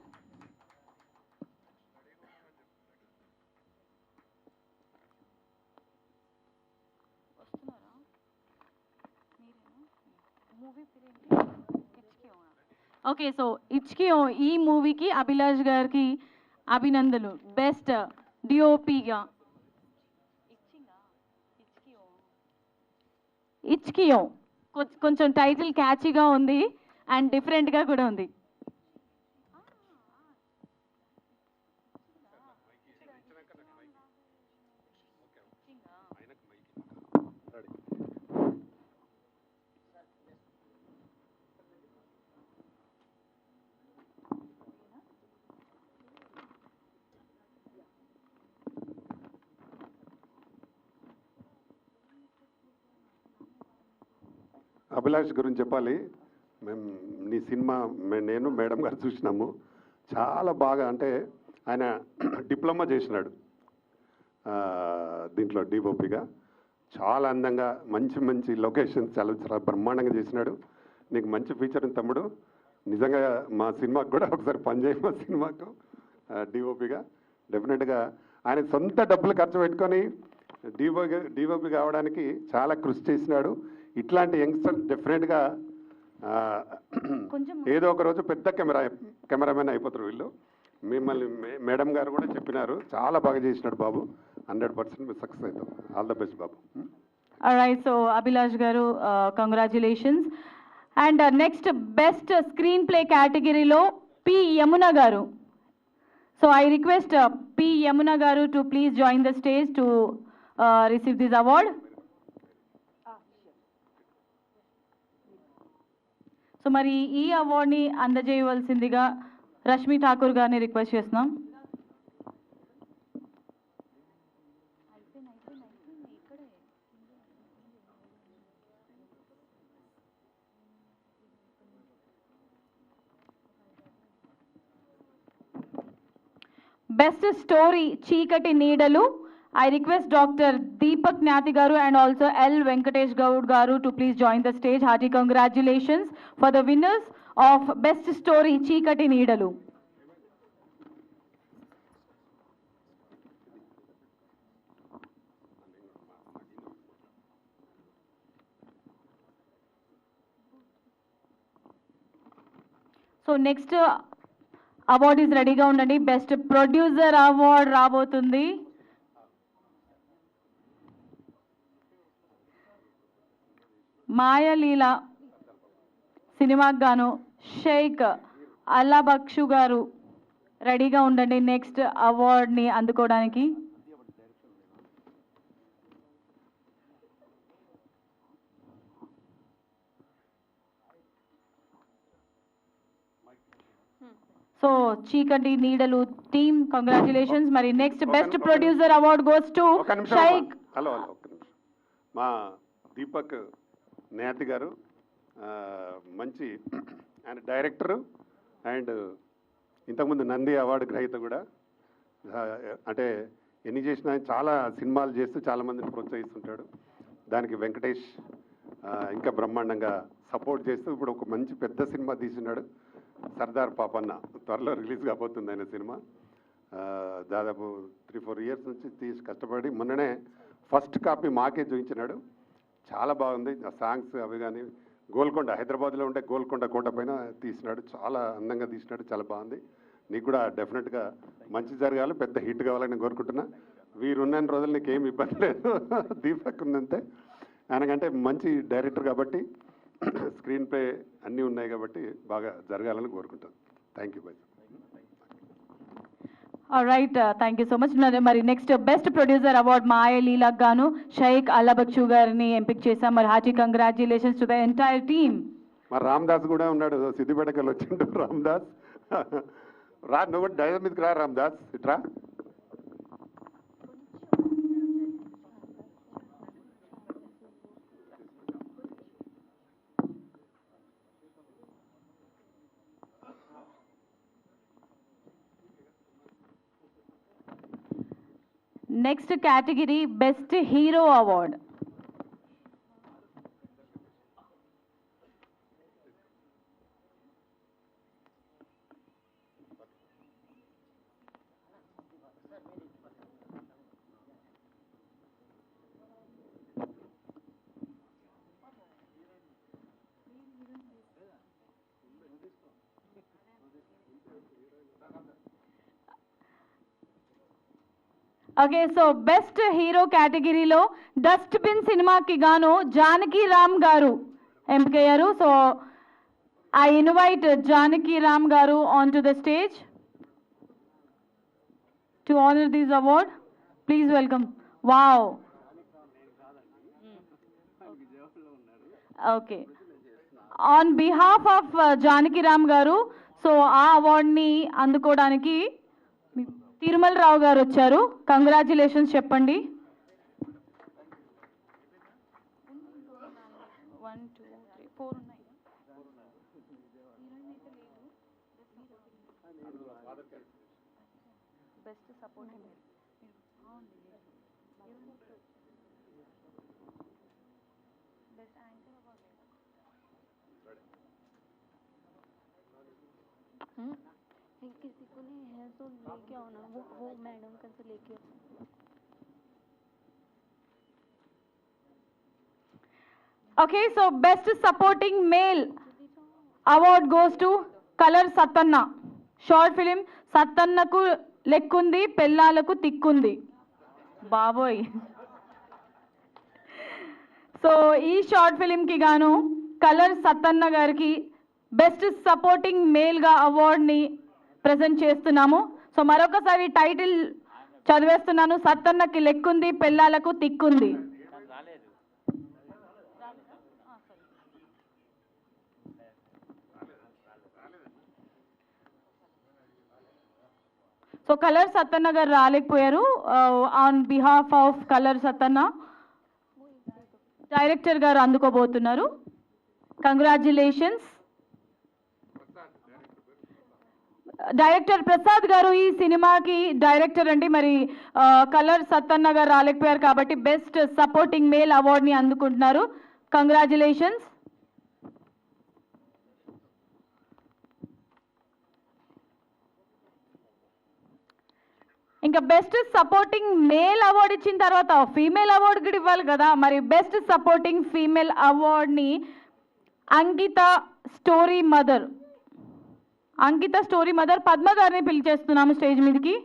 ఓకే సో ఇచ్కియో ఈ మూవీకి అభిలాష్ గారికి అభినందనలు బెస్ట్ డిఓపిగా. ఇచ్కియో కొంచెం టైటిల్ క్యాచీగా ఉంది అండ్ డిఫరెంట్గా కూడా ఉంది. అభిలాష్ గురించి చెప్పాలి. మేము నీ సినిమా నేను మేడం గారు చూసినాము. చాలా బాగా అంటే ఆయన డిప్లొమా చేసినాడు దీంట్లో డిఓపిగా. చాలా అందంగా మంచి మంచి లొకేషన్స్ చాలా చాలా బ్రహ్మాండంగా చేసినాడు. నీకు మంచి ఫీచర్ ఉంది తమ్ముడు. నిజంగా మా సినిమాకు కూడా ఒకసారి పనిచేయి. మా సినిమాకు డిఓపిగా డెఫినెట్గా ఆయన సొంత డబ్బులు ఖర్చు పెట్టుకొని డిఓపి కావడానికి చాలా కృషి చేసినాడు. ఇట్లాంటి యంగ్స్టర్స్ డెఫినెట్గా ఏదో ఒక రోజు పెద్ద కెమెరామెన్ అయిపోతారు వీళ్ళు. మిమ్మల్ని మేడం గారు కూడా చెప్పినారు, చాలా బాగా చేసినాడు బాబు. 100% సక్సెస్ అవుతాం. ఆల్ ద బెస్ట్ బాబు. Right so Abhilash garu congratulations. And next best screenplay కేటగిరీలో P Yamuna garu. So I request P Yamuna garu to please join the stage to receive this award. So మరి ఈ అవార్డ్ని అందజేయవలసిందిగా రష్మి ఠాకూర్ గారిని రిక్వెస్ట్ చేస్తున్నాం. బెస్ట్ స్టోరీ చీకటి నీడలు. I request Dr. Deepak Nyati Garu and also L. Venkatesh Gaud Garu to please join the stage. Hearty congratulations for the winners of Best Story Chikati Needalu. So next award is రెడీగా ఉండండి. Best producer award రాబోతుంది. మాయలీల సినిమాకి గాను షేక్ అల్లాబక్షు గారు రెడీగా ఉండండి next అవార్డ్ని అందుకోవడానికి. So చీకటి నీడలు టీమ్ కంగ్రాచులేషన్స్. మరి next best producer award goes to Shaik. Hello ఒక్క నిమిషం. మా దీపక్ నేతి గారు మంచి ఆయన డైరెక్టరు అండ్ ఇంతకుముందు నంది అవార్డు గ్రహీత కూడా. అంటే ఎన్ని చేసినా చాలా సినిమాలు చేస్తూ చాలామందిని ప్రోత్సహిస్తుంటాడు. దానికి వెంకటేష్ ఇంకా బ్రహ్మాండంగా సపోర్ట్ చేస్తూ ఇప్పుడు ఒక మంచి పెద్ద సినిమా తీసినాడు, సర్దార్ పాపన్న. త్వరలో రిలీజ్ కాబోతుంది ఆయన సినిమా. దాదాపు 3-4 ఇయర్స్ నుంచి తీసి కష్టపడి మొన్ననే ఫస్ట్ కాపీ మాకే చూపించినాడు. చాలా బాగుంది. ఆ సాంగ్స్ అవి కానీ గోల్కొండ, హైదరాబాద్లో ఉండే గోల్కొండ కోట పైన తీసినాడు. చాలా అందంగా తీసినాడు, చాలా బాగుంది. నీకు కూడా డెఫినెట్గా మంచి జరగాలి, పెద్ద హిట్ కావాలని కోరుకుంటున్నా. వీరున్న రోజులు నీకు ఏమి ఇబ్బంది లేదు. దీపక్ ఉందంతే. ఆయనకంటే మంచి డైరెక్టర్ కాబట్టి స్క్రీన్ ప్లే అన్నీ ఉన్నాయి కాబట్టి బాగా జరగాలని కోరుకుంటాను. Thank you bye. Right, thank you so much. మరి నెక్స్ట్ బెస్ట్ ప్రొడ్యూసర్ అవార్డ్ మాయలీలకు గాను షైక్ అల్లాబక్షు గారిని ఎంపిక చేశాం. మరి hearty congratulations to the entire team. మరి రామ్దాస్ కూడా ఉన్నాడు, సిద్దిపేటకి వచ్చిండు రామ్దాస్. రా, నువ్వు కూడా డైజర్ మీదకి రా రామ్దాస్, ఇట్రా. Next category best hero award. Okay, so best hero కేటగిరీలో డస్ట్బిన్ సినిమాకి గాను జానకి రామ్ గారు ఎంపికయ్యారు. So I invite Janaki Ram garu on to the stage to honour this award. Please welcome. Wow, okay. On behalf of Janaki Ram garu, so ఆ అవార్డ్ని అందుకోవడానికి తిరుమల రావు గారు వచ్చారు. కంగ్రాచులేషన్స్ చెప్పండి. किसी को नहीं है तो लेके आओ ना, वो मैडम का से लेके आओ. Okay, so best supporting male award goes to Color Satanna. Short film Satannaku lekkundi pellaలకు తిక్కుంది. బాబోయ్. సో ఈ షార్ట్ ఫిలింకి గాను కలర్ సత్తన్న గారికి బెస్ట్ సపోర్టింగ్ మేల్గా అవార్డ్ని ప్రజెంట్ చేస్తున్నాము. సో మరొకసారి టైటిల్ చదివేస్తున్నాను. సత్తన్నకి లెక్కుంది పెళ్ళాలకు తిక్కుంది. సో కలర్ సత్తన్న గారు రాలేకపోయారు. On behalf of colour Sattanna director garu అందుకోబోతున్నారు. కంగ్రాచులేషన్స్. డైరెక్టర్ ప్రసాద్ గారు ఈ సినిమాకి డైరెక్టర్ అండి. మరి కలర్ సత్తన్న గారు రాలేకపోయారు కాబట్టి బెస్ట్ సపోర్టింగ్ మేల్ అవార్డ్ని అందుకుంటున్నారు. కంగ్రాచులేషన్స్. ఇంకా బెస్ట్ సపోర్టింగ్ మేల్ అవార్డు ఇచ్చిన తర్వాత ఫీమేల్ అవార్డు కూడా ఇవ్వాలి కదా. మరి బెస్ట్ సపోర్టింగ్ ఫీమేల్ అవార్డ్ని Ankita story mother Ankita story mother Padma గారిని పిలిచేస్తున్నాము స్టేజ్ మీదకి.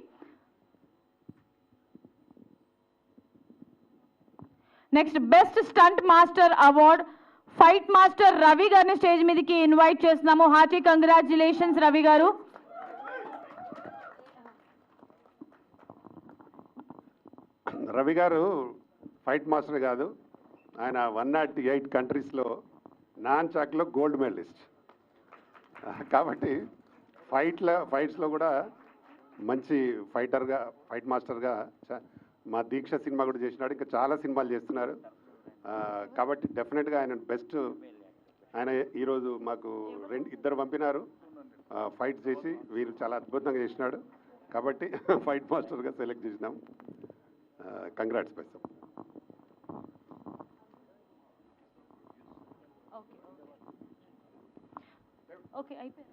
Next best stunt master award fight master Ravi గారిని స్టేజ్ మీదకి ఇన్వైట్ చేస్తున్నాము. హార్టీ కంగ్రాచులేషన్స్ రవి గారు. రవి గారు ఫైట్ మాస్టర్ కాదు, ఆయన 108 కంట్రీస్లో నాన్ చాక్లో గోల్డ్ మెడలిస్ట్. కాబట్టి ఫైట్స్లో కూడా మంచి ఫైటర్గా, ఫైట్ మాస్టర్గా మా దీక్ష సినిమా కూడా చేసినాడు. ఇంకా చాలా సినిమాలు చేస్తున్నారు. కాబట్టి డెఫినెట్గా ఆయన బెస్ట్. ఆయన ఈరోజు మాకు ఇద్దరు పంపినారు ఫైట్ చేసి, వీరు చాలా అద్భుతంగా చేసినాడు. కాబట్టి ఫైట్ మాస్టర్గా సెలెక్ట్ చేసినాం. కంగ్రాట్స్ పైసా. ఓకే అయిపోయింది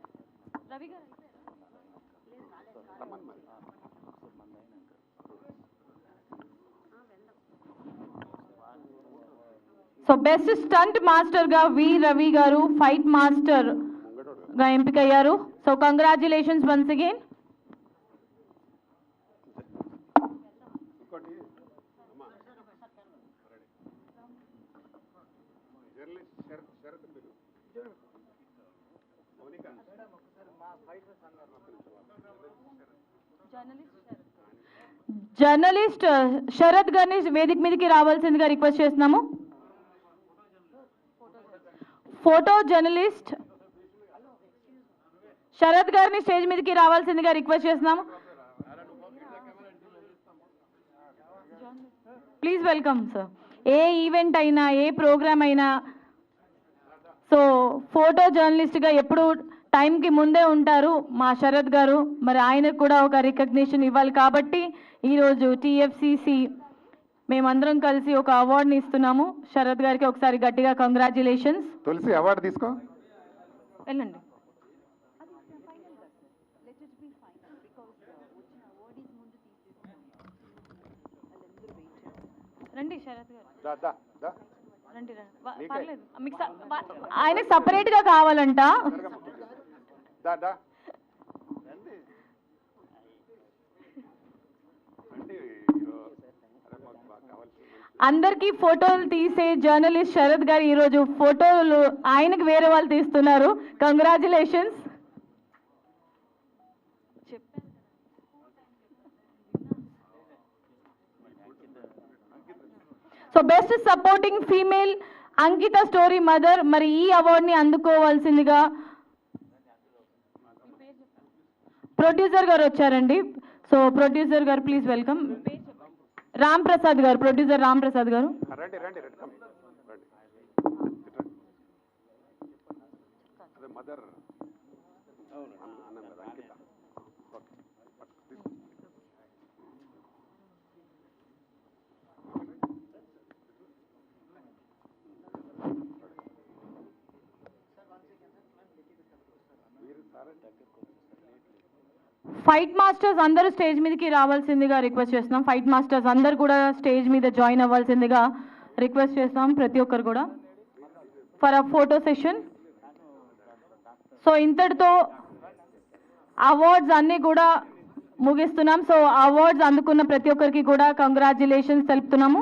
రవి గారు. సో బెస్ట్ స్టంట్ మాస్టర్గా వి రవి గారు ఫైట్ మాస్టర్గా ఎంపికయ్యారు. So congratulations once again. Journalist Sharath గారిని వేదిక మీదకి రావాల్సిందిగా రిక్వెస్ట్ చేస్తున్నాము. ఫోటో జర్నలిస్ట్ శరత్ గారిని స్టేజ్ మీదకి రావాల్సిందిగా రిక్వెస్ట్ చేస్తున్నాము. Please welcome sir. A event అయినా, ఏ ప్రోగ్రామ్ అయినా, సో ఫోటో జర్నలిస్ట్గా ఎప్పుడు టైంకి ముందే ఉంటారు మా శరత్ గారు. మరి ఆయనకు కూడా ఒక రికగ్నిషన్ ఇవ్వాలి. కాబట్టి ఈరోజు టీఎఫ్సిసి మేమందరం కలిసి ఒక అవార్డుని ఇస్తున్నాము శరత్ గారికి. ఒకసారి గట్టిగా కంగ్రాచులేషన్స్. తులసి అవార్డు తీసుకో. వెళ్ళండి. రండి శరత్ గారు, రండి రండి. పర్లేదు, మీకు ఆయనకి సపరేట్గా కావాలంట. అందరికీ ఫోటోలు తీసే జర్నలిస్ట్ శరత్ గారు ఈరోజు ఫోటోలు ఆయనకు వేరే వాళ్ళు తీస్తున్నారు. Congratulations. So best supporting female Ankita story mother. మరి ఈ అవార్డుని అందుకోవాల్సిందిగా ప్రొడ్యూసర్ గారు వచ్చారండి. So producer garu please welcome. Ram Prasad garu, producer Ram Prasad garu. Mother fight masters అందరూ స్టేజ్ మీదకి రావాల్సిందిగా రిక్వెస్ట్ చేస్తున్నాం. ఫైట్ మాస్టర్స్ అందరు కూడా స్టేజ్ మీద జాయిన్ అవ్వాల్సిందిగా రిక్వెస్ట్ చేస్తాం ప్రతి ఒక్కరు కూడా for a photo session. So ఇంతటితో అవార్డ్స్ అన్నీ కూడా ముగిస్తున్నాం. సో అవార్డ్స్ అందుకున్న ప్రతి ఒక్కరికి కూడా కంగ్రాచులేషన్స్ తెలుపుతున్నాము.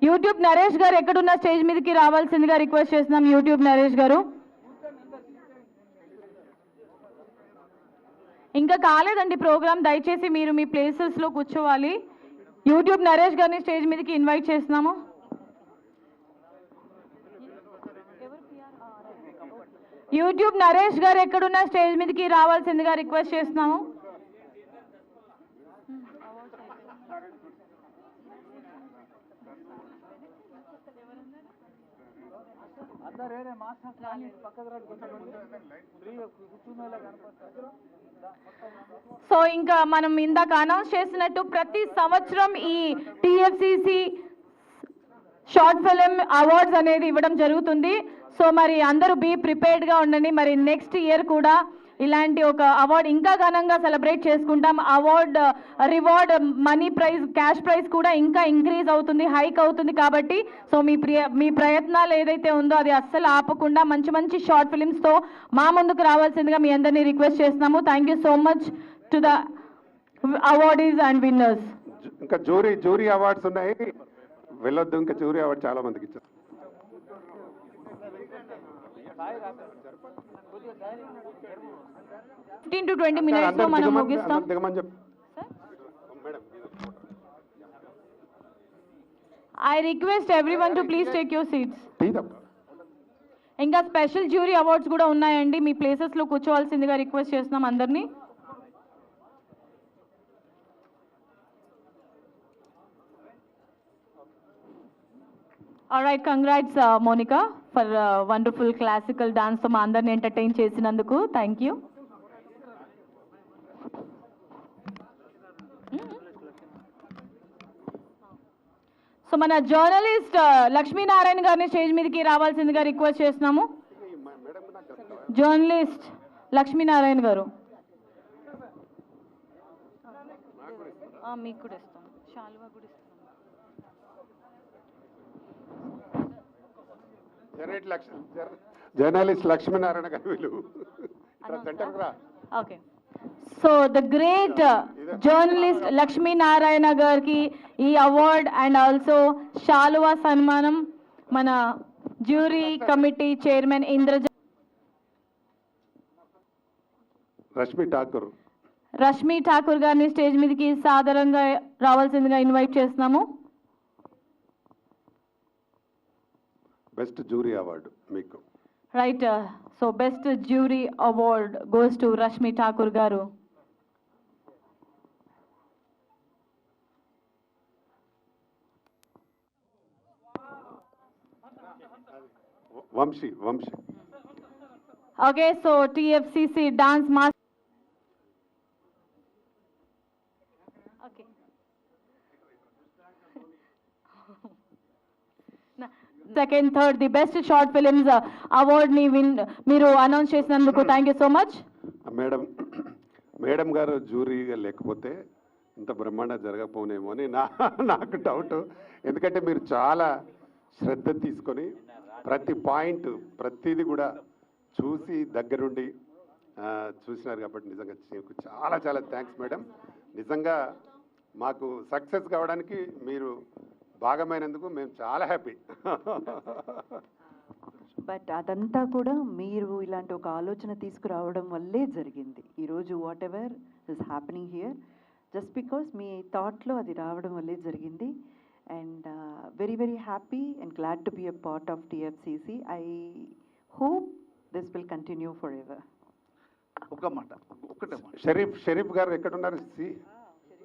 యూట్యూబ్ నరేష్ గారు ఎక్కడున్న స్టేజ్ మీదకి రావాల్సిందిగా రిక్వెస్ట్ చేస్తున్నాం. యూట్యూబ్ నరేష్ గారు ఇంకా కాలేదండి ప్రోగ్రామ్, దయచేసి మీరు మీ ప్లేసెస్లో కూర్చోవాలి. యూట్యూబ్ నరేష్ గారిని స్టేజ్ మీదకి ఇన్వైట్ చేస్తున్నాము. యూట్యూబ్ నరేష్ గారు ఎక్కడున్న స్టేజ్ మీదకి రావాల్సిందిగా రిక్వెస్ట్ చేస్తున్నాము. సో ఇంకా మనం ఇందాక అనౌన్స్ చేసినట్టు ప్రతి సంవత్సరం ఈ టీఎఫ్సిసి షార్ట్ ఫిలిం అవార్డ్స్ అనేది ఇవ్వడం జరుగుతుంది. సో మరి అందరూ బీ ప్రిపేర్డ్గా ఉండండి. మరి నెక్స్ట్ ఇయర్ కూడా ఇలాంటి ఒక అవార్డ్ ఇంకా ఘనంగా సెలబ్రేట్ చేసుకుంటాం. Award reward money prize cash prize కూడా ఇంకా ఇంక్రీజ్ అవుతుంది, హైక్ అవుతుంది. కాబట్టి సో మీ ప్రయత్నాలు ఏదైతే ఉందో అది అస్సలు ఆపకుండా మంచి మంచి షార్ట్ ఫిలిమ్స్తో మా ముందుకు రావాల్సిందిగా మీ అందరినీ రిక్వెస్ట్ చేస్తున్నాము. Thank you so much to the awardees and winners. ఇంకా జూరీ అవార్డ్స్ ఉన్నాయి, వెళ్ళొద్దు. ఇంకా జూరీ అవార్డు చాలా మందికి ఇచ్చారు. 15 to 20 minutes లో మనం ముగిస్తాం. I request everyone to please take your seats. ఇంకా స్పెషల్ జ్యూరీ అవార్డ్స్ కూడా ఉన్నాయండి, మీ ప్లేసెస్లో కూర్చోవాల్సిందిగా రిక్వెస్ట్ చేస్తున్నాం అందరినీ. Alright, congrats Monika for wonderful classical డాన్స్తో మా అందరిని ఎంటర్టైన్ చేసినందుకు. Thank you. సో మన జర్నలిస్ట్ లక్ష్మీనారాయణ గారిని స్టేజ్ మీదకి రావాల్సిందిగా రిక్వెస్ట్ చేస్తున్నాము. జర్నలిస్ట్ లక్ష్మీనారాయణ గారు. మీకు కూడా ఇస్తాను, శాలువా కూడా ఇస్తాను. జర్నలిస్ట్ లక్ష్మీనారాయణ గారు వీళ్ళు సెంటర్కి రా. Okay, so the great journalist Lakshminarayana గారికి ఈ అవార్డ్ అండ్ ఆల్సో శాలువా సన్మానం మన jury committee chairman Rashmi Thakur గారిని స్టేజ్ మీదకి సాదరంగా రావాల్సిందిగా ఇన్వైట్ చేస్తున్నాము. బెస్ట్ జ్యూరీ అవార్డు మీకు. Right, so best jury award goes to Rashmi Thakur garu. Vamsi. Okay, so TFCC dance master. Okay, second third the best short films అవార్డ్ని మీరు అనౌన్స్ చేసినందుకు thank you so much. Madam garu జ్యూరీగా లేకపోతే ఇంత బ్రహ్మాండ జరగకపోనేమో అని నాకు డౌట్. ఎందుకంటే మీరు చాలా శ్రద్ధ తీసుకొని ప్రతి పాయింట్ ప్రతిదీ కూడా చూసి దగ్గరుండి చూసినారు. కాబట్టి నిజంగా చాలా చాలా థ్యాంక్స్ మేడం. నిజంగా మాకు సక్సెస్ కావడానికి మీరు భాగమైనందుకు మేము చాలా హ్యాపీ. బట్ అదంతా కూడా మీరు ఇలాంటి ఒక ఆలోచన తీసుకురావడం వల్లే జరిగింది. ఈరోజు whatever is happening here just because మీ థాట్లో అది రావడం వల్లే జరిగింది. And very very happy and glad to be a part of TFCC. I hope this will continue forever. ఒక్కటే మాట షరీఫ్ గారు ఎక్కడున్నారు?